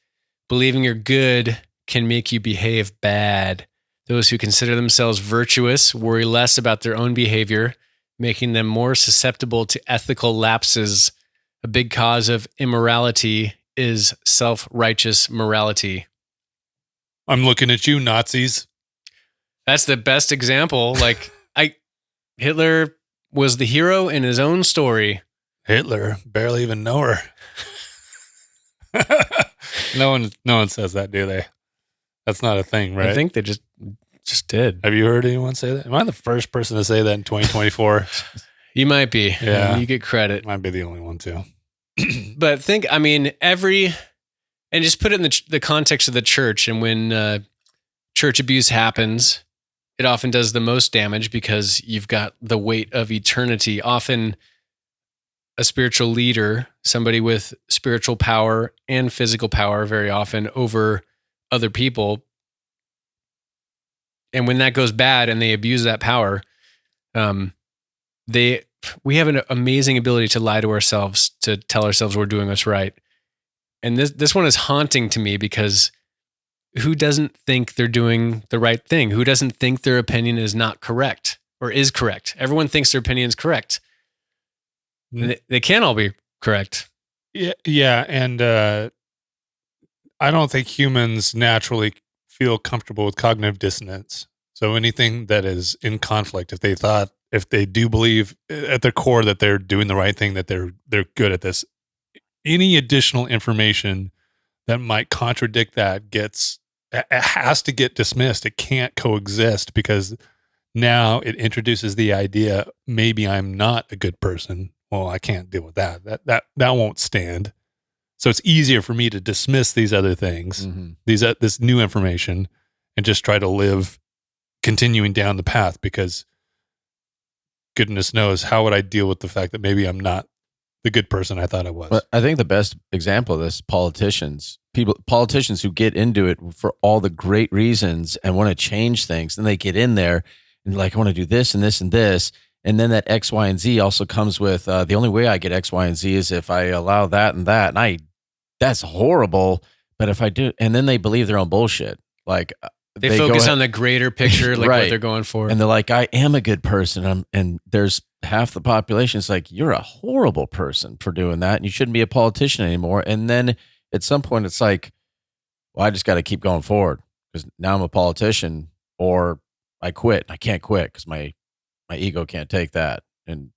Believing you're good can make you behave bad. Those who consider themselves virtuous worry less about their own behavior, making them more susceptible to ethical lapses. A big cause of immorality is self-righteous morality. I'm looking at you, Nazis. That's the best example. Like, Hitler was the hero in his own story. Hitler, barely even know her. No one says that, do they? That's not a thing, right? I think they just did. Have you heard anyone say that? Am I the first person to say that in 2024? You might be. Yeah. You get credit. Might be the only one too. But and just put it in the context of the church. And when church abuse happens, it often does the most damage because you've got the weight of eternity. Often a spiritual leader, somebody with spiritual power and physical power very often over other people. And when that goes bad and they abuse that power, we have an amazing ability to lie to ourselves, to tell ourselves we're doing what's right. And this one is haunting to me because who doesn't think they're doing the right thing? Who doesn't think their opinion is not correct or is correct? Everyone thinks their opinion is correct. They can't all be correct. Yeah. And I don't think humans naturally feel comfortable with cognitive dissonance. So anything that is in conflict, if they do believe at their core that they're doing the right thing, that they're good at this, any additional information that might contradict that it has to get dismissed. It can't coexist because now it introduces the idea, maybe I'm not a good person. Well, I can't deal with that. That won't stand. So it's easier for me to dismiss these other things, this new information, and just try to live continuing down the path, because goodness knows, how would I deal with the fact that maybe I'm not the good person I thought I was? But I think the best example of this, politicians who get into it for all the great reasons and want to change things. And they get in there and like, I want to do this and this and this. And then that X, Y, and Z also comes with the only way I get X, Y, and Z is if I allow that and that. And that's horrible. But if I do, and then they believe their own bullshit. Like they focus on the greater picture, like what they're going for. And they're like, I am a good person. And there's half the population is like, you're a horrible person for doing that. And you shouldn't be a politician anymore. And then at some point it's like, well, I just got to keep going forward because now I'm a politician, or I quit. I can't quit because my ego can't take that. And,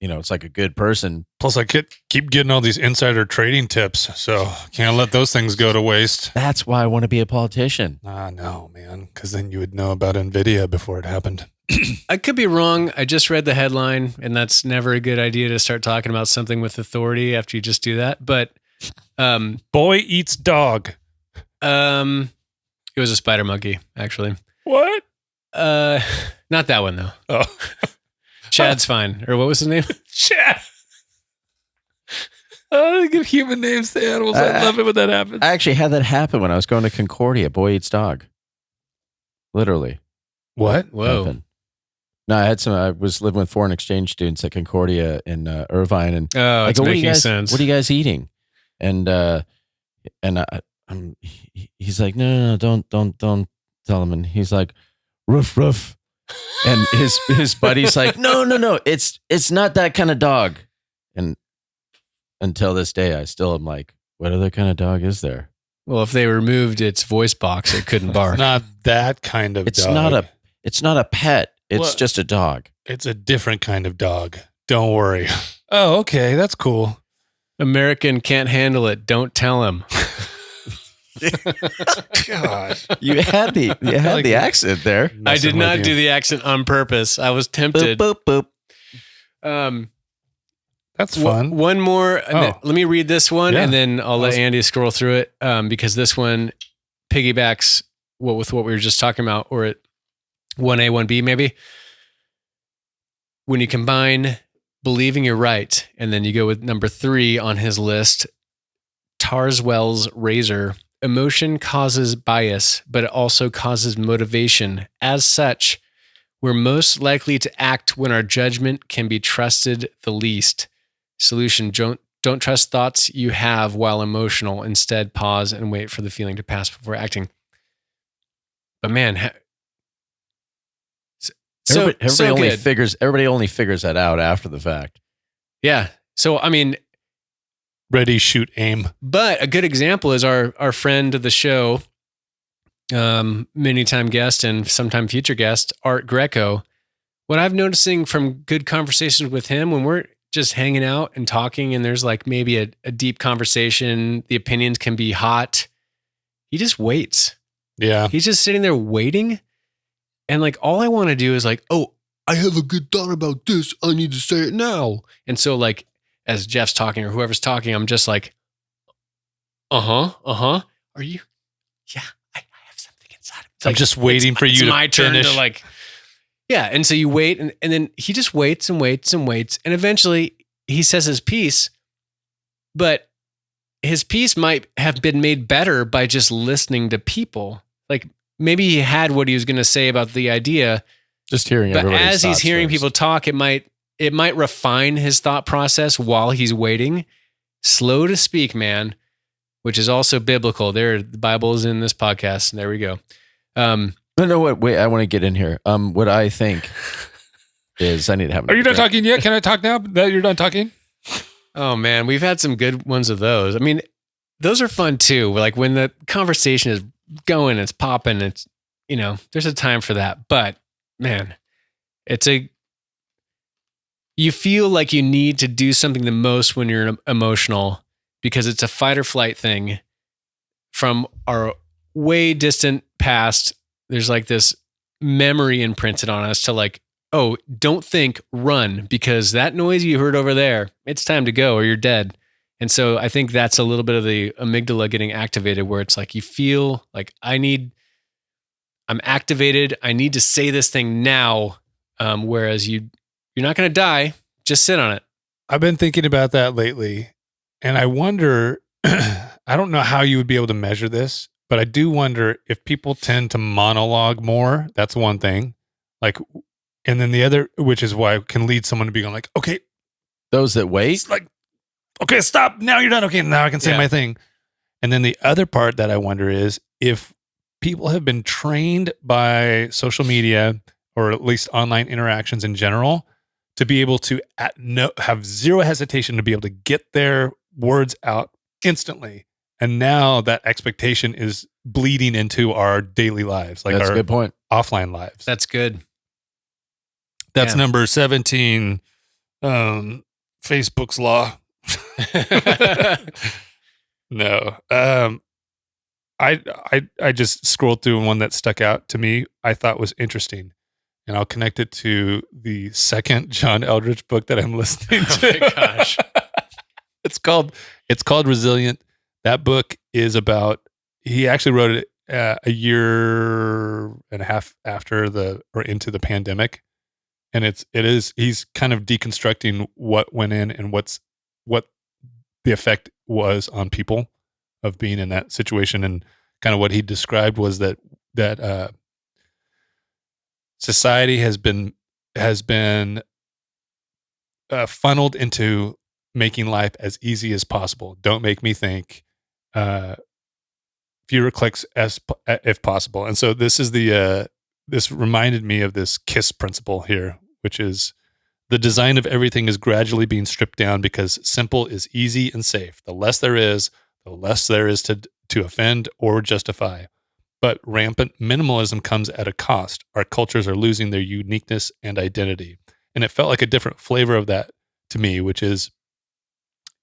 it's like a good person. Plus, I keep getting all these insider trading tips, so can't let those things go to waste. That's why I want to be a politician. No, man, because then you would know about NVIDIA before it happened. I could be wrong. I just read the headline, and that's never a good idea to start talking about something with authority after you just do that. But boy eats dog. It was a spider monkey, actually. What? Not that one though. Oh. Chad's fine. Or what was his name? Chad. Oh, they give human names to animals. I love it when that happens. I actually had that happen when I was going to Concordia. Boy eats dog. Literally. What? Whoa. Happened. No, I was living with foreign exchange students at Concordia in Irvine, and it's making sense. What are you guys eating? And he's like, no, don't tell him. And he's like, roof. And his buddy's like, no, it's not that kind of dog. And until this day, I still am like, what other kind of dog is there? Well, if they removed its voice box, it couldn't bark. It's not that kind of dog. It's not a pet. It's just a dog. It's a different kind of dog. Don't worry. Oh, okay. That's cool. American can't handle it. Don't tell him. Gosh. You had the accent there. I did not do the accent on purpose. I was tempted. Boop, boop. That's fun. One more. Let me read this one, Yeah. and then I'll let Andy scroll through it because this one piggybacks with what we were just talking about, or at 1A, 1B maybe. When you combine believing you're right, and then you go with number 3 on his list, Tarswell's razor. Emotion causes bias, but it also causes motivation. As such, we're most likely to act when our judgment can be trusted the least. Solution: don't trust thoughts you have while emotional. Instead, pause and wait for the feeling to pass before acting. But man, everybody only figures that out after the fact. Yeah. So I mean, ready, shoot, aim. But a good example is our friend of the show, many time guest and sometime future guest, Art Greco. What I'm noticing from good conversations with him, when we're just hanging out and talking and there's like maybe a deep conversation, the opinions can be hot. He just waits. Yeah. He's just sitting there waiting. And like, all I want to do is like, oh, I have a good thought about this. I need to say it now. And so like, as Jeff's talking or whoever's talking, I'm just like, Are you? Yeah, I have something inside. I'm just waiting for you to my turn finish. to like, yeah. And so you wait and then he just waits and waits and waits. And eventually he says his piece, but his piece might have been made better by just listening to people. Like maybe he had what he was going to say about the idea. Just hearing but everybody's as he's thoughts hearing first. people talk, it might refine his thought process while he's waiting. Slow to speak, man, which is also biblical. The Bible is in this podcast. And there we go. Wait, I want to get in here. What I think is I need to have. Are you done talking yet? Can I talk now that you're done talking? Oh man, we've had some good ones of those. I mean, those are fun too. Like when the conversation is going, it's popping, it's, there's a time for that. But man, you feel like you need to do something the most when you're emotional because it's a fight or flight thing from our way distant past. There's like this memory imprinted on us to like, oh, don't think, run, because that noise you heard over there, it's time to go or you're dead. And so I think that's a little bit of the amygdala getting activated where it's like you feel like I'm activated. I need to say this thing now. Whereas you're not going to die. Just sit on it. I've been thinking about that lately, and I wonder, I don't know how you would be able to measure this, but I do wonder if people tend to monologue more. That's one thing. Like, and then the other, which is why it can lead someone to be going like, okay, Those that wait. it's like, okay, stop. Now you're done. Okay, now I can say my thing. And then the other part that I wonder is if people have been trained by social media or at least online interactions in general to be able to have zero hesitation to be able to get their words out instantly. And now that expectation is bleeding into our daily lives, like That's our a good point. offline lives. That's good. That's Yeah. number 17, Facebook's law. No. I just scrolled through one that stuck out to me, I thought was interesting. And I'll connect it to the second John Eldridge book that I'm listening to. Oh my gosh. It's called Resilient. That book is about, he actually wrote it a year and a half after into the pandemic. And he's kind of deconstructing what went in and what the effect was on people of being in that situation. And kind of what he described was that society has been funneled into making life as easy as possible. Don't make me think. Fewer clicks if possible. And so this is this reminded me of this KISS principle here, which is the design of everything is gradually being stripped down because simple is easy and safe. The less there is, to offend or justify. But rampant minimalism comes at a cost. Our cultures are losing their uniqueness and identity. And it felt like a different flavor of that to me, which is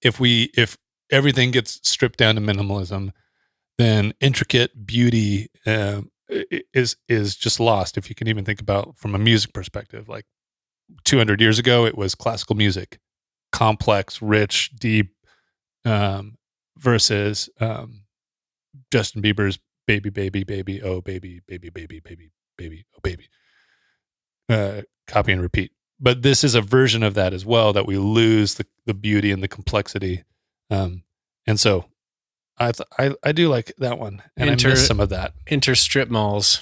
if everything gets stripped down to minimalism, then intricate beauty is just lost. If you can even think about from a music perspective, like 200 years ago, it was classical music, complex, rich, deep, versus Justin Bieber's baby, baby, baby, oh baby, baby, baby, baby, baby, oh baby. Copy and repeat. But this is a version of that as well, that we lose the beauty and the complexity. And so I do like that one, and I miss some of that. Enter strip malls.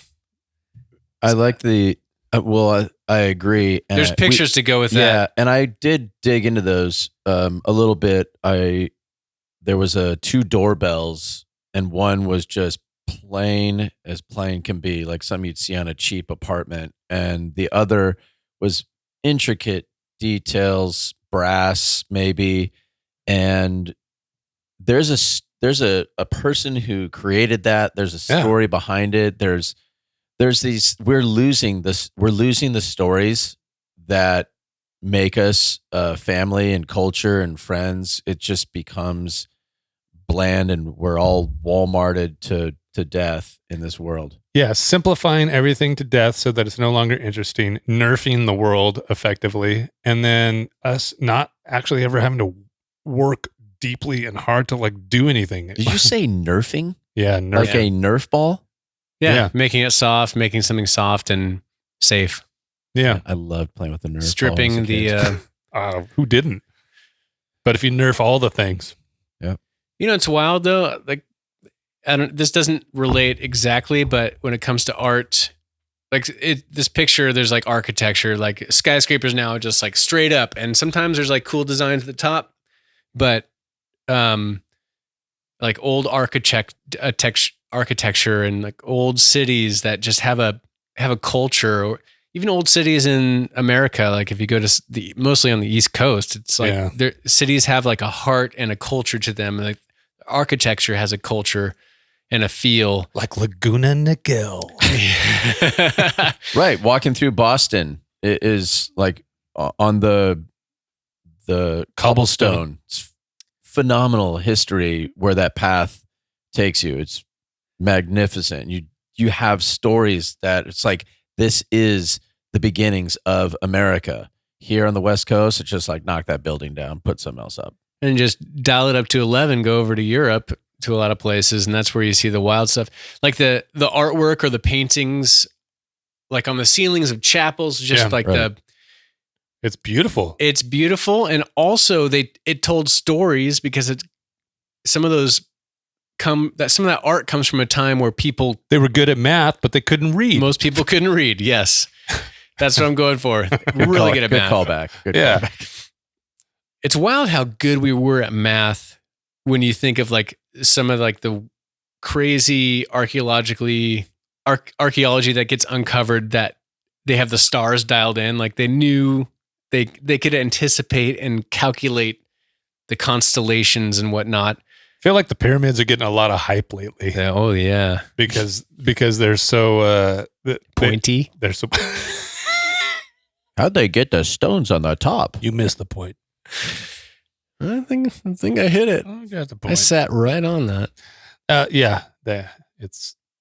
I like the. I agree. And There's pictures to go with that. Yeah, and I did dig into those a little bit. There was two doorbells, and one was just plain as plain can be, like something you'd see on a cheap apartment, and the other was intricate details, brass maybe, and there's a person who created that. There's a story behind it. There's these, we're losing the stories that make us family and culture and friends. It just becomes bland, and we're all Walmarted to death in this world. Yeah, simplifying everything to death so that it's no longer interesting, nerfing the world effectively, and then us not actually ever having to work deeply and hard to like do anything. Did you say nerfing? Yeah, nerfing. Like a Nerf ball? Yeah, making it soft, making something soft and safe. Yeah, I loved playing with the Nerf Stripping ball as a kid. the who didn't? But if you nerf all the things, it's wild though. Like, this doesn't relate exactly, but when it comes to art, like this picture, there's like architecture, like skyscrapers now just like straight up, and sometimes there's like cool designs at the top, but like old architecture and like old cities that just have a culture, or even old cities in America. Like if you go to mostly on the East Coast, it's like cities have like a heart and a culture to them. Like architecture has a culture and a feel. Like Laguna Niguel. Right. Walking through Boston is like on the cobblestone. It's phenomenal history where that path takes you. It's magnificent. You have stories that it's like, this is the beginnings of America. Here on the West Coast, it's just like, knock that building down, put something else up. And just dial it up to 11, go over to Europe to a lot of places, and that's where you see the wild stuff. Like the artwork or the paintings, like on the ceilings of chapels, just It's beautiful. It's beautiful. And also it told stories because some of that art comes from a time where they were good at math, but they couldn't read. Most people couldn't read. Yes. That's what I'm going for. Really good at math. Good callback. Good Yeah. callback. It's wild how good we were at math when you think of like some of like the crazy archaeology that gets uncovered, that they have the stars dialed in. Like they knew they could anticipate and calculate the constellations and whatnot. I feel like the pyramids are getting a lot of hype lately. Yeah, oh yeah. Because they're so Pointy. They're so How'd they get the stones on the top? You missed the point. I think I hit it. I got the I point. sat right on that. Yeah.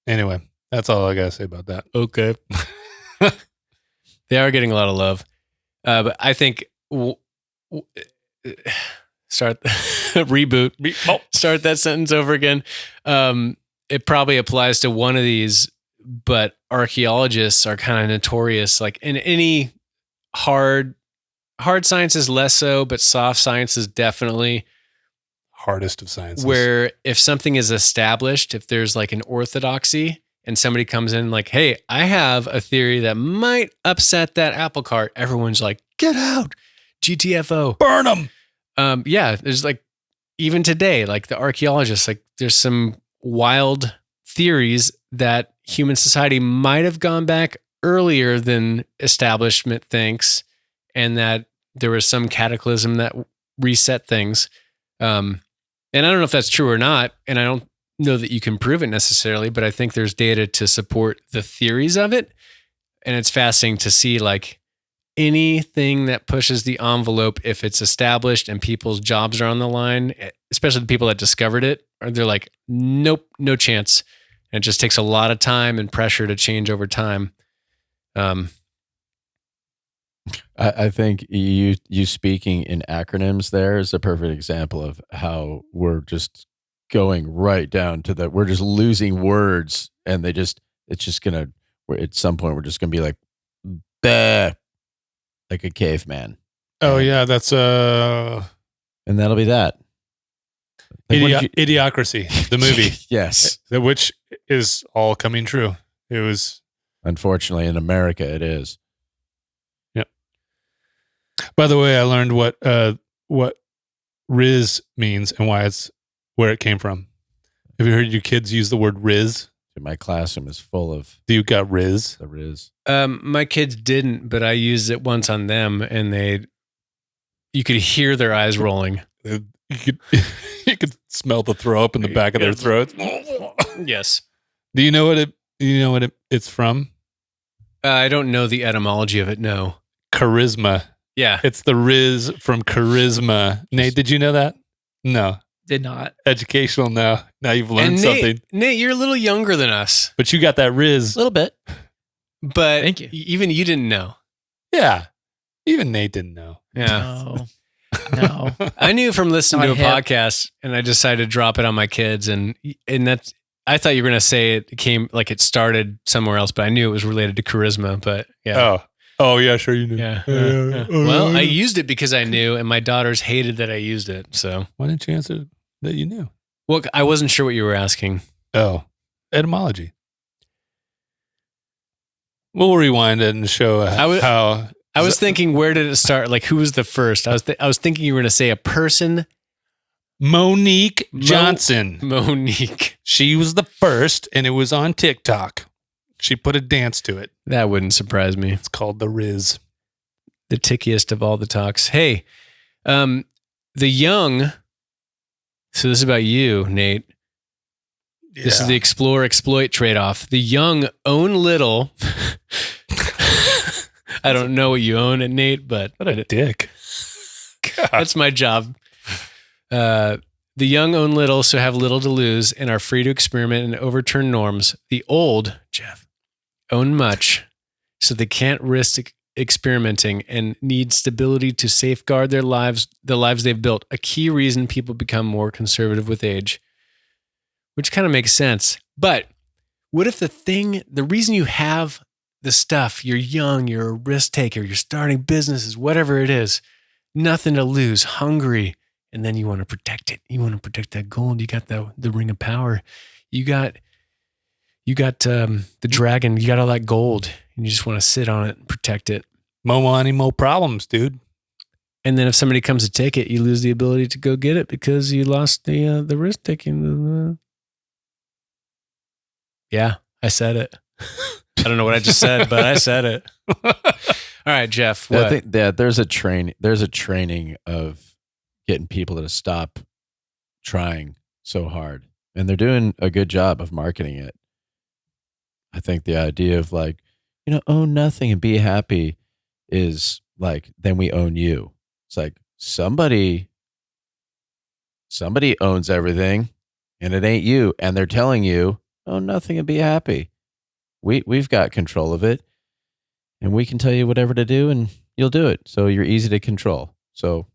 Anyway, that's all I gotta say about that. Okay. They are getting a lot of love. But I think start reboot. Start that sentence over again. It probably applies to one of these, but archaeologists are kind of notorious. Like in any hard science is less so, but soft science is definitely Hardest of sciences. where if something is established, if there's like an orthodoxy and somebody comes in like, hey, I have a theory that might upset that apple cart, everyone's like, get out, GTFO. burn them. Yeah, there's like, even today, like the archaeologists, like there's some wild theories that human society might have gone back earlier than establishment thinks, and that there was some cataclysm that reset things. And I don't know if that's true or not, and I don't know that you can prove it necessarily, but I think there's data to support the theories of it. And it's fascinating to see like anything that pushes the envelope, if it's established and people's jobs are on the line, especially the people that discovered it, they're like, nope, no chance. And it just takes a lot of time and pressure to change over time. I think you speaking in acronyms there is a perfect example of how we're just going right down to that. We're just losing words, and it's just gonna, at some point, we're just gonna be like, bah, like a caveman. Oh yeah, that's And that'll be that. Like, what did you- Idiocracy, the movie, Yes. which is all coming true. It was. Unfortunately, in America, it is. By the way, I learned what Riz means and where it came from. Have you heard your kids use the word Riz? My classroom is full of Do you got Riz? the Riz. My kids didn't, but I used it once on them, and you could hear their eyes rolling. You could smell the throw up in the back of their throats. Yes. Do you know what it's from? I don't know the etymology of it. No. Charisma. Yeah. It's the Riz from Charisma. Nate, did you know that? No. Did not. Educational now. Now you've learned And something. Nate, you're a little younger than us, But you got that Riz. A little bit. but Thank you. Even you didn't know. Yeah. Even Nate didn't know. Yeah. No. I knew from listening to a Not hip. podcast, and I decided to drop it on my kids. And that's, I thought you were going to say it came like it started somewhere else, but I knew it was related to charisma. But yeah. Oh yeah, sure you knew. Yeah. Well, I used it because I knew, and my daughters hated that I used it. So, Why didn't you answer that you knew? well, I wasn't sure what you were asking. Oh, etymology. We'll rewind it and show how. I was thinking, where did it start? Like, who was the first? I was thinking you were going to say a person. Monique Johnson. Monique. She was the first, and it was on TikTok. She put a dance to it. That wouldn't surprise me. It's called the Riz. The tickiest of all the talks. Hey, the young So this is about you, Nate. This is the explore exploit trade-off. The young own little. I don't know what you own at Nate, but What a dick. that's my job. The young own little, so have little to lose and are free to experiment and overturn norms. The old, Jeff, own much, so they can't risk experimenting and need stability to safeguard their lives, the lives they've built. A key reason people become more conservative with age, which kind of makes sense. But what if the reason you have the stuff, you're young, you're a risk taker, you're starting businesses, whatever it is, nothing to lose, hungry, and then you want to protect it. You want to protect that gold. You got the ring of power. You got the dragon. You got all that gold, and you just want to sit on it and protect it. Mo money, mo problems, dude. And then if somebody comes to take it, you lose the ability to go get it because you lost the risk taking. Yeah, I said it. I don't know what I just said, but I said it. All right, Jeff. What? I think that there's a training of getting people to stop trying so hard, and they're doing a good job of marketing it. I think the idea of like, own nothing and be happy is like, then we own you. It's like somebody owns everything and it ain't you. And they're telling you, own nothing and be happy. We've got control of it and we can tell you whatever to do and you'll do it. So you're easy to control. So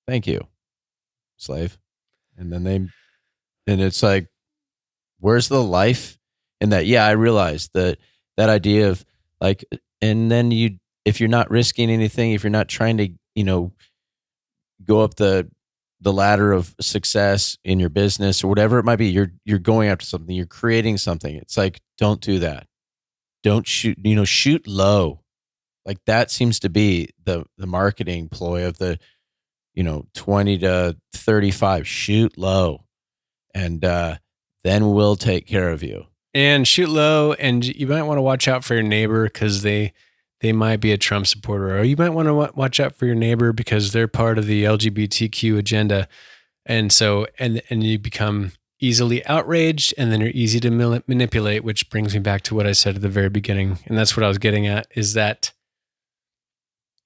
thank you, slave. And then it's like, where's the life in that? Yeah, I realize that idea of like, and then if you're not risking anything, if you're not trying to, go up the ladder of success in your business or whatever it might be, you're going after something, you're creating something. It's like, don't do that. Don't shoot low. Like that seems to be the marketing ploy of the, 20 to 35, shoot low. And then we'll take care of you. And shoot low, and you might want to watch out for your neighbor because they might be a Trump supporter, or you might want to watch out for your neighbor because they're part of the LGBTQ agenda. And so, and you become easily outraged, and then you're easy to manipulate, which brings me back to what I said at the very beginning. And that's what I was getting at, is that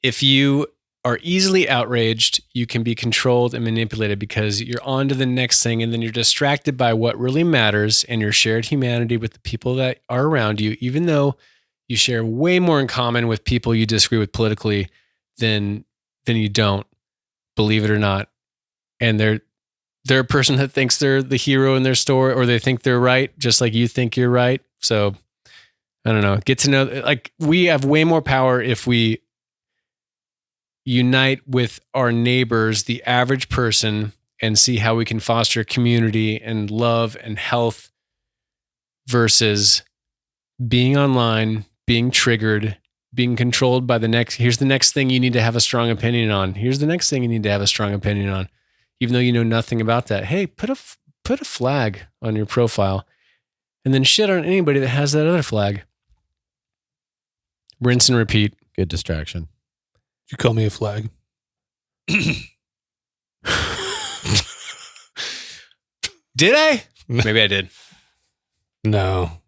if you are easily outraged, you can be controlled and manipulated because you're on to the next thing, and then you're distracted by what really matters and your shared humanity with the people that are around you, even though you share way more in common with people you disagree with politically than you don't, believe it or not. And they're a person that thinks they're the hero in their story, or they think they're right, just like you think you're right. So I don't know, get to know, like, we have way more power if we unite with our neighbors, the average person, and see how we can foster community and love and health versus being online, being triggered, being controlled by here's the next thing you need to have a strong opinion on. Here's the next thing you need to have a strong opinion on, even though you know nothing about that. Hey, put a flag on your profile and then shit on anybody that has that other flag. Rinse and repeat. Good distraction. You call me a flag. Did I? Maybe I did. No.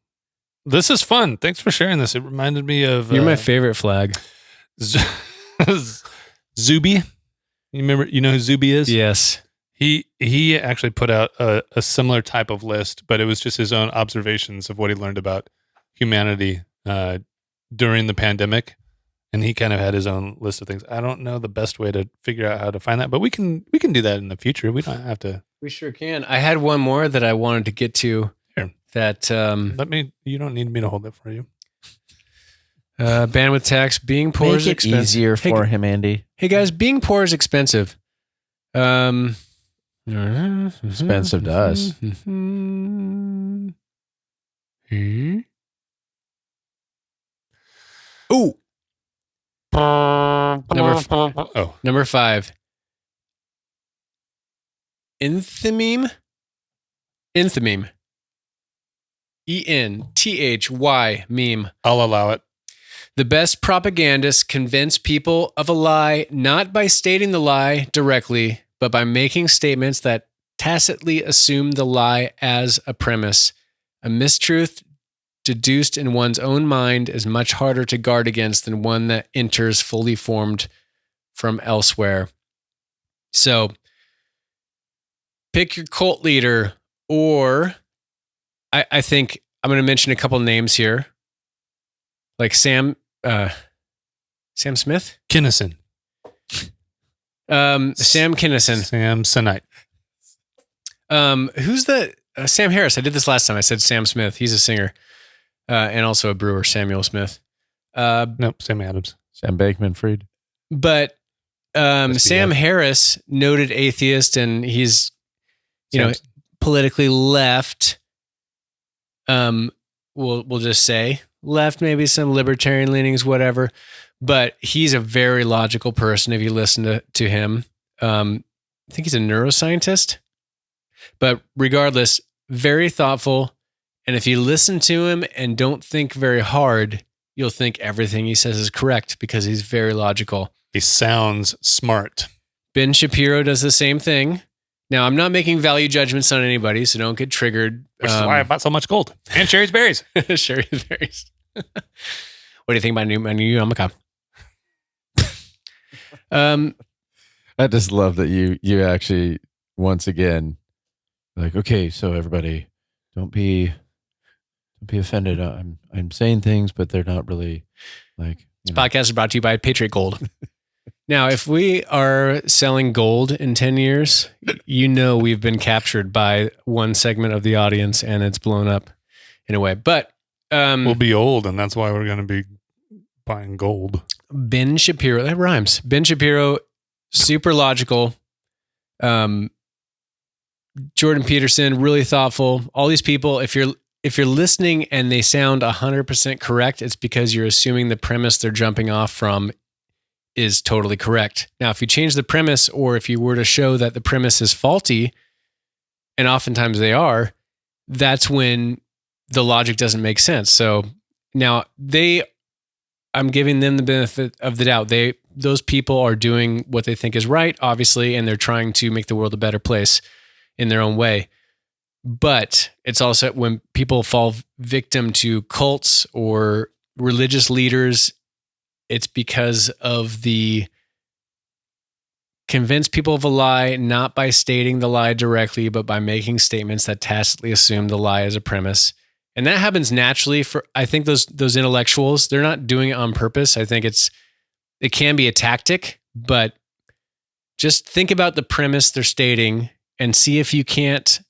This is fun. Thanks for sharing this. It reminded me of... You're my favorite flag. Zuby. You know who Zuby is? Yes. He actually put out a similar type of list, but it was just his own observations of what he learned about humanity during the pandemic. And he kind of had his own list of things. I don't know the best way to figure out how to find that, but we can do that in the future. We don't have to. We sure can. I had one more that I wanted to get to. Here. That you don't need me to hold it for you. Bandwidth tax. Being poor is expensive. Easier for him, Andy. Hey guys, being poor is expensive. Expensive to us. Ooh. Number 5. Enthymeme. Enthyme. ENTHY meme. I'll allow it. The best propagandists convince people of a lie not by stating the lie directly, but by making statements that tacitly assume the lie as a premise. A mistruth deduced in one's own mind is much harder to guard against than one that enters fully formed from elsewhere. So pick your cult leader, or I think I'm going to mention a couple names here, like Sam Smith, Kinnison. Sam Kinison. Samsonite. Who's the Sam Harris? I did this last time. I said Sam Smith. He's a singer and also a brewer. Samuel Smith. Nope, Sam Adams. Sam Bankman-Fried. But Sam Harris, noted atheist, and he's politically left. We'll just say left, maybe some libertarian leanings, whatever. But he's a very logical person if you listen to him. I think he's a neuroscientist. But regardless, very thoughtful. And if you listen to him and don't think very hard, you'll think everything he says is correct because he's very logical. He sounds smart. Ben Shapiro does the same thing. Now, I'm not making value judgments on anybody, so don't get triggered. Which is why I bought so much gold. And Sherry's Berries. Sherry's Berries. What do you think about my new Yamaka? I just love that you actually, once again, like, okay, so everybody, don't be offended. I'm saying things, but they're not really like. This podcast is brought to you by Patriot Gold. Now, if we are selling gold in 10 years, we've been captured by one segment of the audience and it's blown up in a way. But we'll be old, and that's why we're going to be buying gold. Ben Shapiro, that rhymes. Ben Shapiro, super logical. Jordan Peterson, really thoughtful. All these people, if you're listening and they sound 100% correct, it's because you're assuming the premise they're jumping off from is totally correct. Now, if you change the premise, or if you were to show that the premise is faulty, and oftentimes they are, that's when the logic doesn't make sense. So now I'm giving them the benefit of the doubt. Those people are doing what they think is right, obviously, and they're trying to make the world a better place in their own way. But it's also when people fall victim to cults or religious leaders, it's because of the convince people of a lie, not by stating the lie directly, but by making statements that tacitly assume the lie as a premise. And that happens naturally for, I think those intellectuals, they're not doing it on purpose. I think it can be a tactic, but just think about the premise they're stating and see if you can't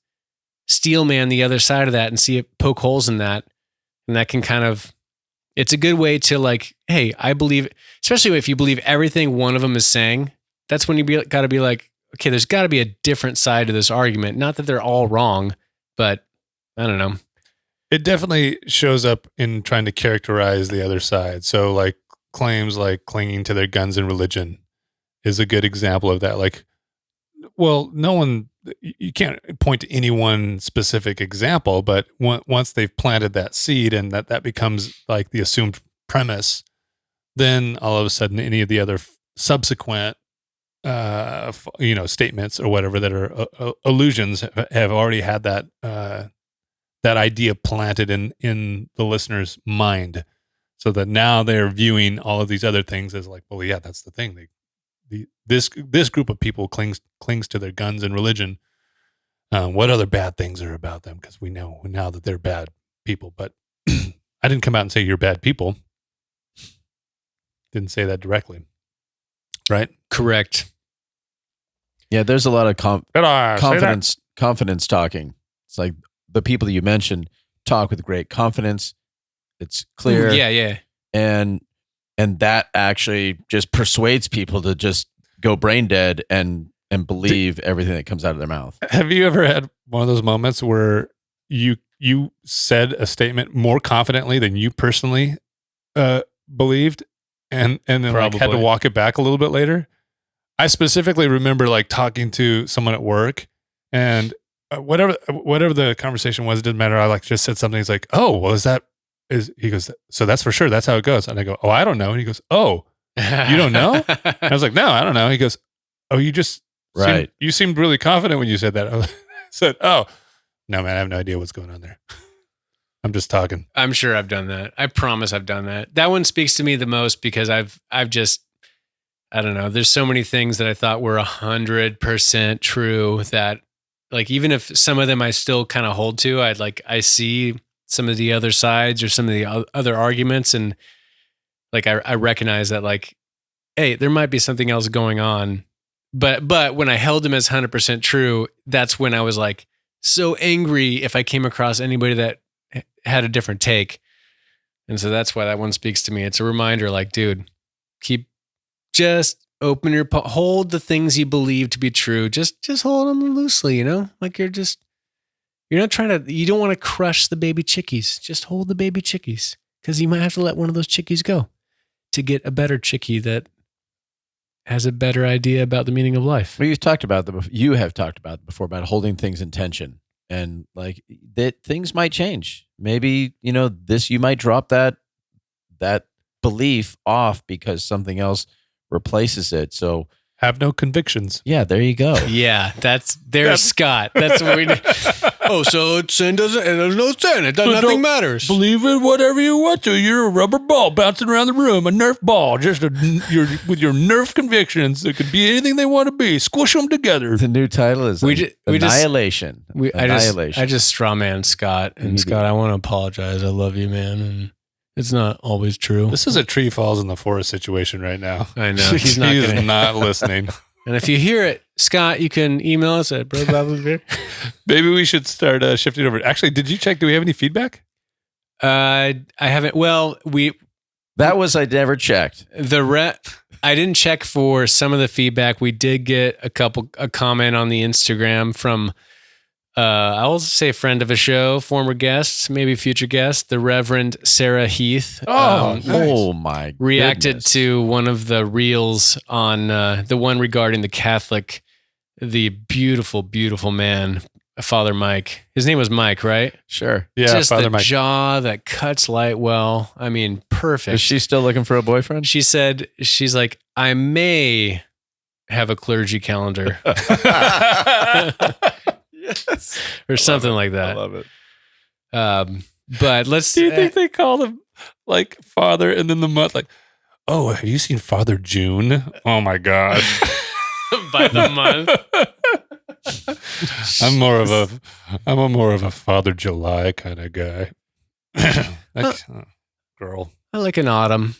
steel man the other side of that and see it poke holes in that. And that can kind of, it's a good way to like, hey, I believe, especially if you believe everything one of them is saying, that's when you got to be like, okay, there's got to be a different side to this argument. Not that they're all wrong, but I don't know. It definitely shows up in trying to characterize the other side. So like claims like clinging to their guns and religion is a good example of that. Like, well, you can't point to any one specific example, but once they've planted that seed and that becomes like the assumed premise, then all of a sudden any of the other subsequent statements or whatever that are allusions have already had that idea planted in the listener's mind, so that now they're viewing all of these other things as like, well, yeah, that's the thing. This group of people clings to their guns and religion. What other bad things are about them? Because we know now that they're bad people. But I didn't come out and say you're bad people. Didn't say that directly, right? Correct. Yeah, there's a lot of confidence talking. It's like the people that you mentioned talk with great confidence. It's clear. Yeah. And that actually just persuades people to just go brain dead and believe everything that comes out of their mouth. Have you ever had one of those moments where you said a statement more confidently than you personally believed, and then like had to walk it back a little bit later? I specifically remember like talking to someone at work, and whatever the conversation was, it didn't matter. I like just said something. He's like, "Oh, well, he goes, so that's for sure. That's how it goes." And I go, "Oh, I don't know." And he goes, "Oh, you don't know?" And I was like, "No, I don't know." He goes, "Oh, you just Right. You seemed really confident when you said that. I said, "Oh, no, man, I have no idea what's going on there. I'm just talking." I'm sure I've done that. I promise I've done that. That one speaks to me the most because I've just, I don't know. There's so many things that I thought were 100% true that, like, even if some of them I still kind of hold to, I see some of the other sides or some of the other arguments, and like I recognize that, like, hey, there might be something else going on. But when I held them as 100% true, that's when I was like so angry if I came across anybody that had a different take. And so that's why that one speaks to me. It's a reminder, like, dude, just open hold the things you believe to be true. Just hold them loosely, you know? Like you're not trying to, you don't want to crush the baby chickies. Just hold the baby chickies, because you might have to let one of those chickies go to get a better chickie that has a better idea about the meaning of life. Well, you have talked about before about holding things in tension, and like that things might change. Maybe, you might drop that belief off because something else replaces it. So Have no convictions. yeah, there you go. Yeah, there's Scott. That's what we need. Oh, so sin doesn't, there's no sin. Nothing matters. Believe in whatever you want to. You're a rubber ball bouncing around the room, a Nerf ball, you're with your Nerf convictions. It could be anything they want to be. Squish them together. The new title is Annihilation. I just straw man Scott, and Scott, I want to apologize. I love you, man, and it's not always true. This is a tree falls in the forest situation right now. I know he's not. He's not listening. And if you hear it, Scott, you can email us at brobabbeer. Maybe we should start shifting over. Actually, did you check? Do we have any feedback? I haven't. Well, I never checked. I didn't check for some of the feedback. We did get a comment on the Instagram from I will say a friend of a show, former guest, maybe future guest, the Reverend Sarah Heath. Nice. Oh my! Reacted goodness. to one of the reels on the one regarding the beautiful, beautiful man, Father Mike. His name was Mike, right? Sure. Yeah, Just Father the Mike. jaw that cuts light well. I mean, perfect. Is she still looking for a boyfriend? She said, she's like, I may have a clergy calendar Yes. or something like I that. love it. But let's. Do you think they call him like Father and then the month? Like, oh, have you seen Father June? Oh my God. by the month? I'm more of a Father July kind of guy. Girl. I like an autumn.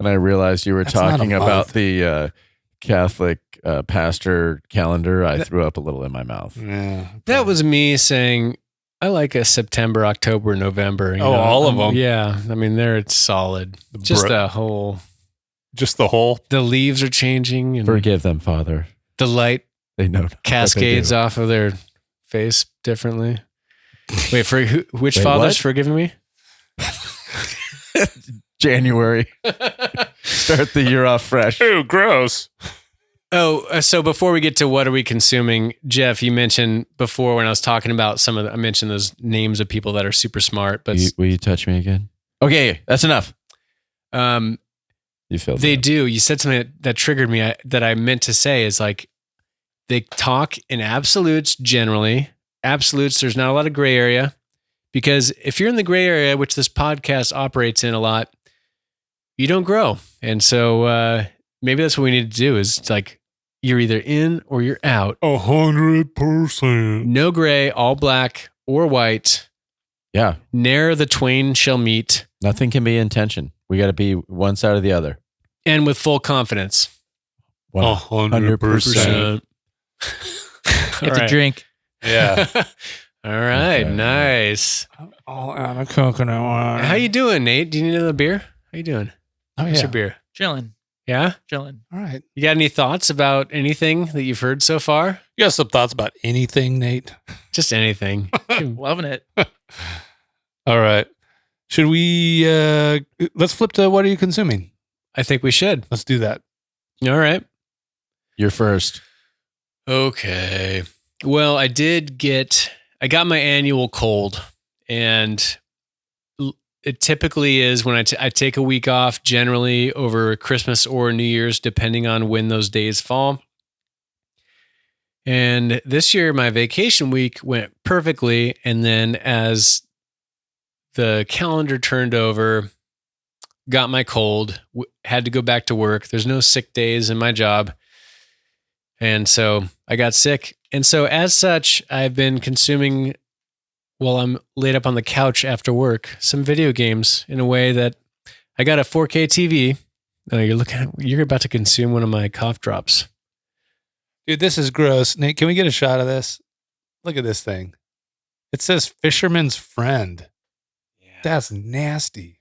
And I realized you were That's not a talking month. about the Catholic pastor calendar. I threw up a little in my mouth. Yeah. That was me saying, I like a September, October, November. You know? all of them. Yeah. I mean, it's solid. Just the whole, the leaves are changing and Forgive them, Father. the light They know what they cascades do. off of their face differently. Wait, which Wait, father's what? forgiving me? January. Start the year off fresh. Ew, gross. Oh, so before we get to what are we consuming, Jeff, you mentioned before when I was talking about I mentioned those names of people that are super smart, but Will you touch me again? Okay, that's enough. You feel they do. You said something that triggered me that I meant to say is like, they talk in absolutes generally. Absolutes, there's not a lot of gray area, because if you're in the gray area, which this podcast operates in a lot, you don't grow. And so maybe that's what we need to do is like, you're either in or you're out. 100%. No gray, all black or white. Yeah. Ne'er the twain shall meet. Nothing can be in tension. We got to be one side or the other. And with full confidence. 100%. Get to drink. Yeah. All right. Okay. Nice. All out of coconut water. How you doing, Nate? Do you need another beer? How you doing? Oh, What's yeah. your beer? Chilling. Yeah? Chilling. All right. You got any thoughts about anything that you've heard so far? You got some thoughts about anything, Nate? Just anything. Loving it. All right. Should we, let's flip to what are you consuming? I think we should. Let's do that. All right. You're first. Okay. Well, I got my annual cold, and it typically is when I take a week off, generally over Christmas or New Year's, depending on when those days fall. And this year, my vacation week went perfectly. And then as the calendar turned over, got my cold, had to go back to work. There's no sick days in my job. And so I got sick. And so as such, I've been consuming, while I'm laid up on the couch after work, some video games in a way that I got a 4K TV. Oh, you're about to consume one of my cough drops. Dude, this is gross. Nate, can we get a shot of this? Look at this thing. It says Fisherman's Friend. Yeah. That's nasty.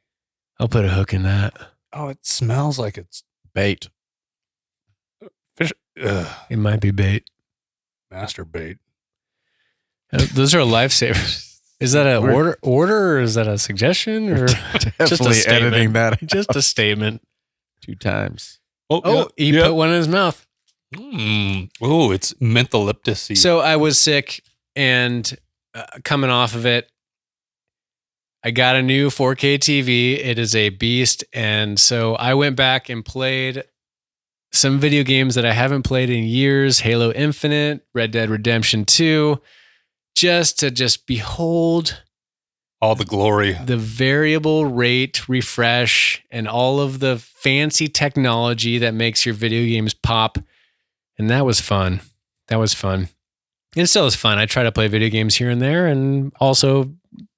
I'll put a hook in that. Oh, it smells like it's Bait. fish. Ugh, It might be bait. masturbate. Those are lifesavers. Is that an order or is that a suggestion or Definitely statement. editing that just a statement? 2 times. Oh, he put one in his mouth. Oh, it's mentholyptus. So I was sick and coming off of it, I got a new 4K TV. It is a beast. And so I went back and played some video games that I haven't played in years, Halo Infinite, Red Dead Redemption 2, just to behold all the glory. the variable rate refresh and all of the fancy technology that makes your video games pop. And that was fun. That was fun. It still is fun. I try to play video games here and there and also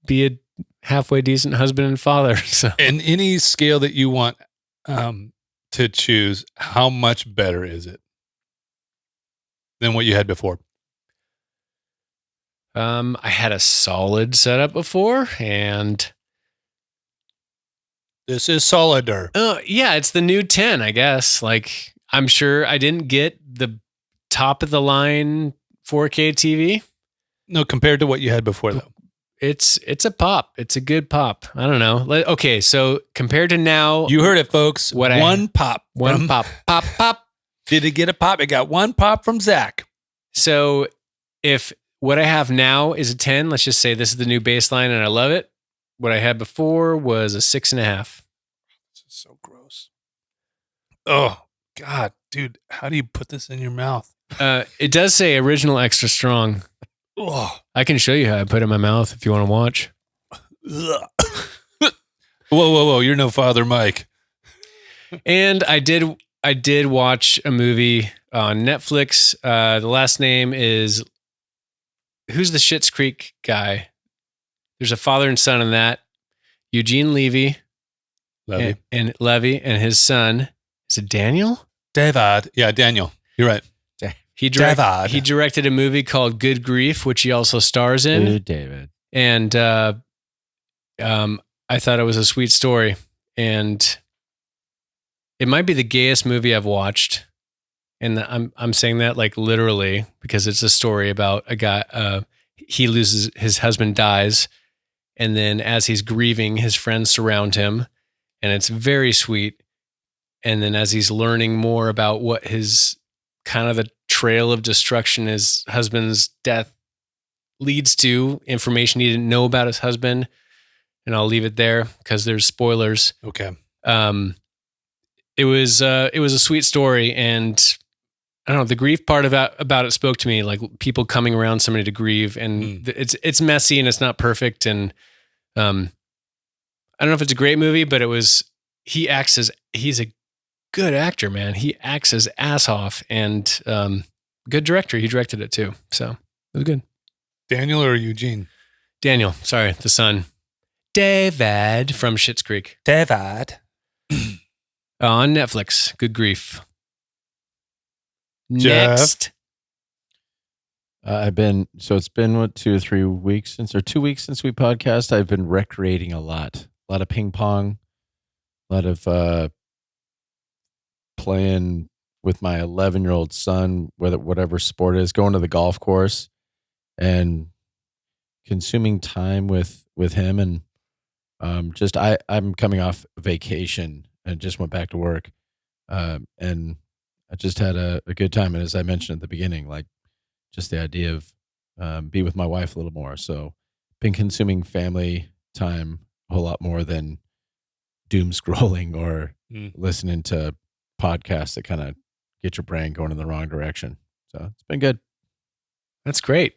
be a halfway decent husband and father. So In any scale that you want to choose, how much better is it than what you had before? I had a solid setup before and This is solider. yeah, it's the new 10, I guess. Like I'm sure I didn't get the top of the line 4K TV. No, compared to what you had before, though. It's a pop. It's a good pop. I don't know. Okay, so compared to now, You heard it, folks. What one pop. one pop, pop, pop. Did it get a pop? It got one pop from Zach. So if what I have now is a 10, let's just say this is the new baseline and I love it. What I had before was a 6.5. This is so gross. Oh, God, dude. How do you put this in your mouth? It does say original extra strong. Oh. I can show you how I put it in my mouth if you want to watch. Whoa. You're no Father Mike. And I did watch a movie on Netflix. The last name is, who's the Schitt's Creek guy? There's a father and son in that. Eugene Levy. And Levy and his son. Is it Daniel? David. Yeah, Daniel. You're right. He directed a movie called Good Grief, which he also stars in. Dude, David. And I thought it was a sweet story. And it might be the gayest movie I've watched. And I'm saying that like literally because it's a story about a guy, he loses, his husband dies. And then as he's grieving, his friends surround him. And it's very sweet. And then as he's learning more about what his kind of the trail of destruction his husband's death leads to, information he didn't know about his husband. And I'll leave it there because there's spoilers. Okay. It was a sweet story, and I don't know, the grief part about it spoke to me, like people coming around somebody to grieve, and it's messy and it's not perfect, and I don't know if it's a great movie, but he's a good actor, man. He acts his ass off, and good director. He directed it too, so it was good. Daniel or Eugene? Daniel, sorry, the son. David from Schitt's Creek. David. On Netflix. Good grief. Jeff? Next. It's been what, 2 or 3 weeks or 2 weeks since we podcast. I've been recreating a lot of ping pong, a lot of playing with my 11-year-old son, whatever sport it is, going to the golf course and consuming time with him. And I'm coming off vacation and just went back to work. And I just had a good time. And as I mentioned at the beginning, like just the idea of be with my wife a little more. So been consuming family time a whole lot more than doom scrolling or listening to podcasts that kind of get your brain going in the wrong direction. So it's been good. That's great.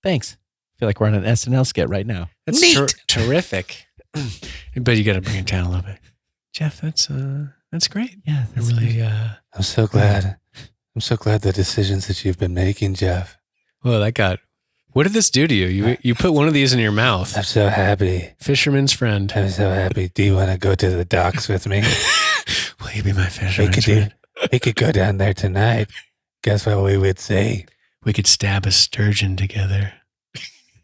Thanks. I feel like we're on an SNL skit right now. That's Neat. terrific. But you got to bring it down a little bit. Jeff, that's great. Yeah, I really, I'm so glad. I'm so glad the decisions that you've been making, Jeff. well, what did this do to you? You put one of these in your mouth. I'm so happy. Fisherman's friend. I'm so happy. Do you want to go to the docks with me? Will you be my fisherman's do. friend? We could go down there tonight. Guess what we would say? We could stab a sturgeon together.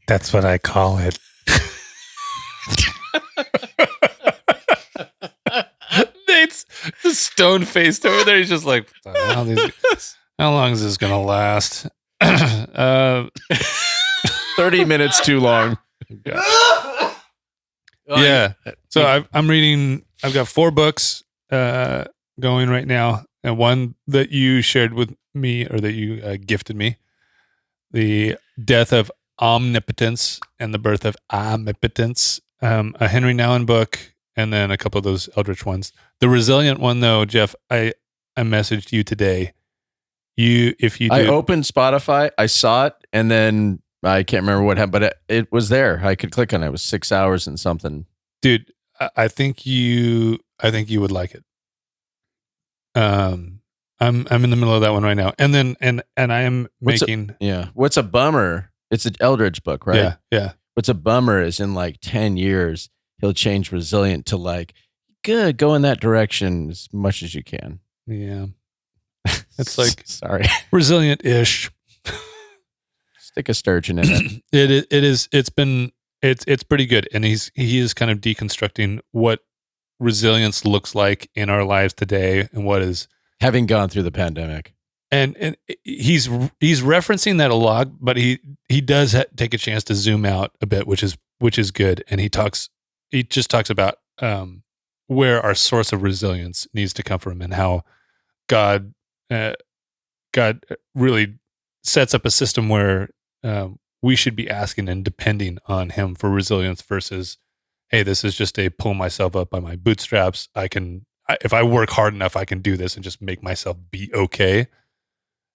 That's what I call it. Nate's just stone faced over there. He's just like, how long is this gonna last? 30 minutes too long. Yeah. So I'm reading. I've got 4 books going right now, and one that you shared with me, or that you gifted me, "The Death of Omnipotence and the Birth of Omnipotence," a Henry Nouwen book, and then a couple of those Eldritch ones. The Resilient one, though, Jeff, I messaged you today. I opened Spotify, I saw it, and then I can't remember what happened, but it was there. I could click on it. It was 6 hours and something. Dude, I think you would like it. I'm in the middle of that one right now, and I am making. What's a bummer? It's an Eldridge book, right? Yeah. What's a bummer is in like 10 years he'll change Resilient to like, good, go in that direction as much as you can. Yeah. It's like sorry, Resilient-ish. Stick a sturgeon in it. It's pretty good, and he is kind of deconstructing what resilience looks like in our lives today, and what is having gone through the pandemic. And he's referencing that a lot, but he does take a chance to zoom out a bit, which is good. And he just talks about where our source of resilience needs to come from, and how God really sets up a system where we should be asking and depending on Him for resilience, versus, hey, this is just a pull myself up by my bootstraps. If I work hard enough, I can do this and just make myself be okay.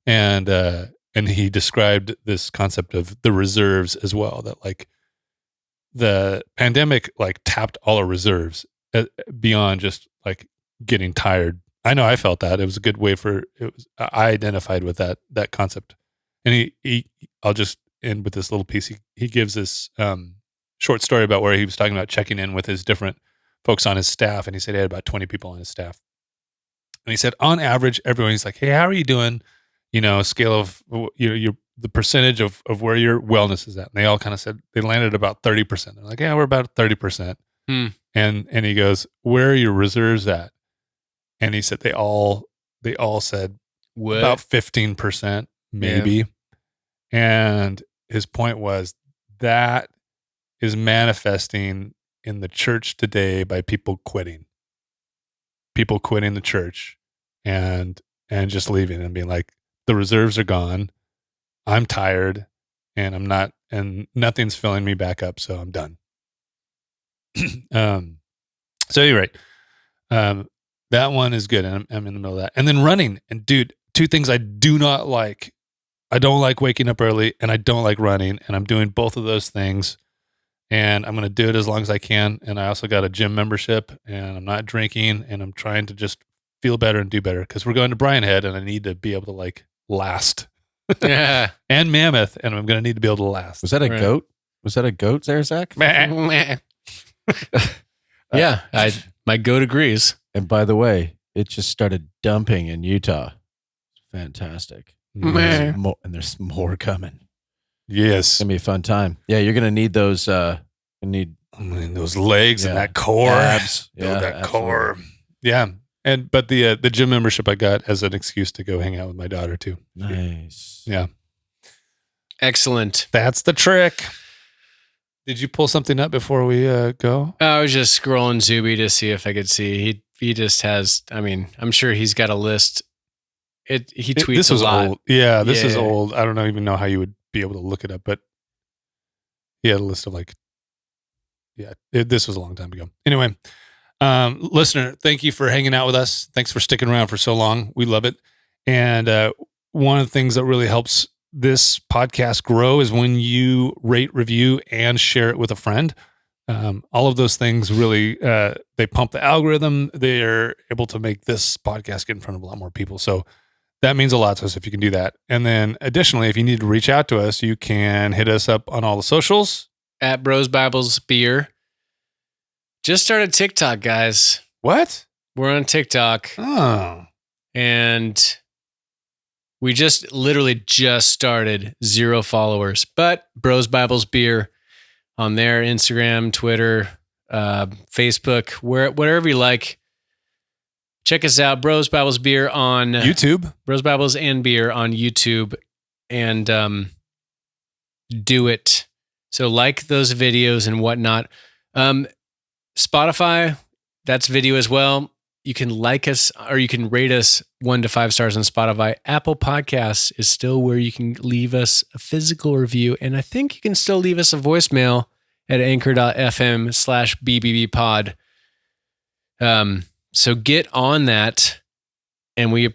And he described this concept of the reserves as well, that like the pandemic like tapped all our reserves beyond just like getting tired. I know I felt that. It was a good way I identified with that concept. And I'll just end with this little piece. He gives this short story about where he was talking about checking in with his different folks on his staff. And he said he had about 20 people on his staff. And he said, on average, everyone, he's like, hey, how are you doing? Scale of the percentage of where your wellness is at. And they all kind of said they landed about 30%. They're like, yeah, we're about 30%. And he goes, where are your reserves at? And he said they all said about 15%, maybe. Yeah. And his point was that is manifesting in the church today by people quitting the church and just leaving and being like, the reserves are gone. I'm tired and nothing's filling me back up. So I'm done. So you're right. That one is good. And I'm in the middle of that. And then running. And dude, 2 things I do not like. I don't like waking up early, and I don't like running. And I'm doing both of those things. And I'm going to do it as long as I can. And I also got a gym membership, and I'm not drinking, and I'm trying to just feel better and do better, because we're going to Brian Head, and I need to be able to like last. Yeah. And Mammoth, and I'm going to need to be able to last. Was that a goat? Was that a goat there, Zach? Yeah, my goat agrees. And by the way, it just started dumping in Utah. Fantastic. And there's more coming. Yes. It's going to be a fun time. Yeah, you're going to need those. Those legs and that core. Abs. Yeah, that core. Yeah. But the gym membership I got as an excuse to go hang out with my daughter too. Nice. Yeah. Excellent. That's the trick. Did you pull something up before we go? I was just scrolling Zuby to see if I could see. He just has, I'm sure he's got a list. He tweets this was a lot. Old. Yeah, this is old. I don't even know how you would be able to look it up, but he had a list of this was a long time ago. Anyway, listener, thank you for hanging out with us. Thanks for sticking around for so long. We love it. And one of the things that really helps this podcast grow is when you rate, review, and share it with a friend. All of those things really, they pump the algorithm. They're able to make this podcast get in front of a lot more people. So that means a lot to us if you can do that. And then additionally, if you need to reach out to us, you can hit us up on all the socials. At Bros Bibles Beer. Just started TikTok, guys. What? We're on TikTok. Oh. And we literally just started, 0 followers. But Bros Bibles Beer on there, Instagram, Twitter, Facebook, wherever you like. Check us out, Bros Bibles Beer on YouTube. Bros Bibles and Beer on YouTube. And do it. So like those videos and whatnot. Spotify, that's video as well. You can like us or you can rate us 1 to 5 stars on Spotify. Apple Podcasts is still where you can leave us a physical review. And I think you can still leave us a voicemail at anchor.fm/bbbpod. So get on that. And we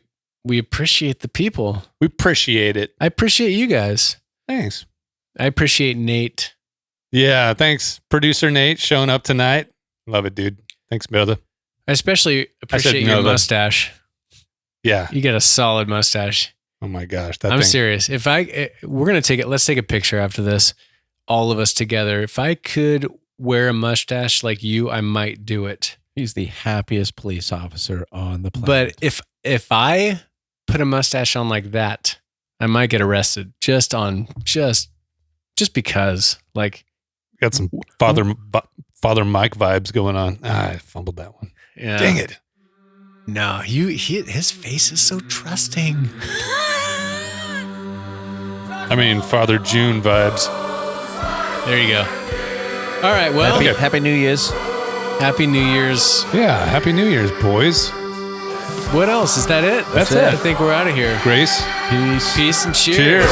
appreciate the people. We appreciate it. I appreciate you guys. Thanks. I appreciate Nate. Yeah, thanks. Producer Nate showing up tonight. Love it, dude. Thanks, brother. I especially appreciate your mustache. Yeah. You got a solid mustache. Oh my gosh. I'm serious. We're going to let's take a picture after this, all of us together. If I could wear a mustache like you, I might do it. He's the happiest police officer on the planet. But if I put a mustache on like that, I might get arrested just because, like, got some Father Mike vibes going on. I fumbled that one. Yeah. Dang it. No, his face is so trusting. I mean, Father June vibes. There you go. All right. Well, Happy New Year's. Happy New Year's. Yeah. Happy New Year's, boys. What else? Is that it? That's it. I think we're out of here. Grace. Peace and cheers. Cheers.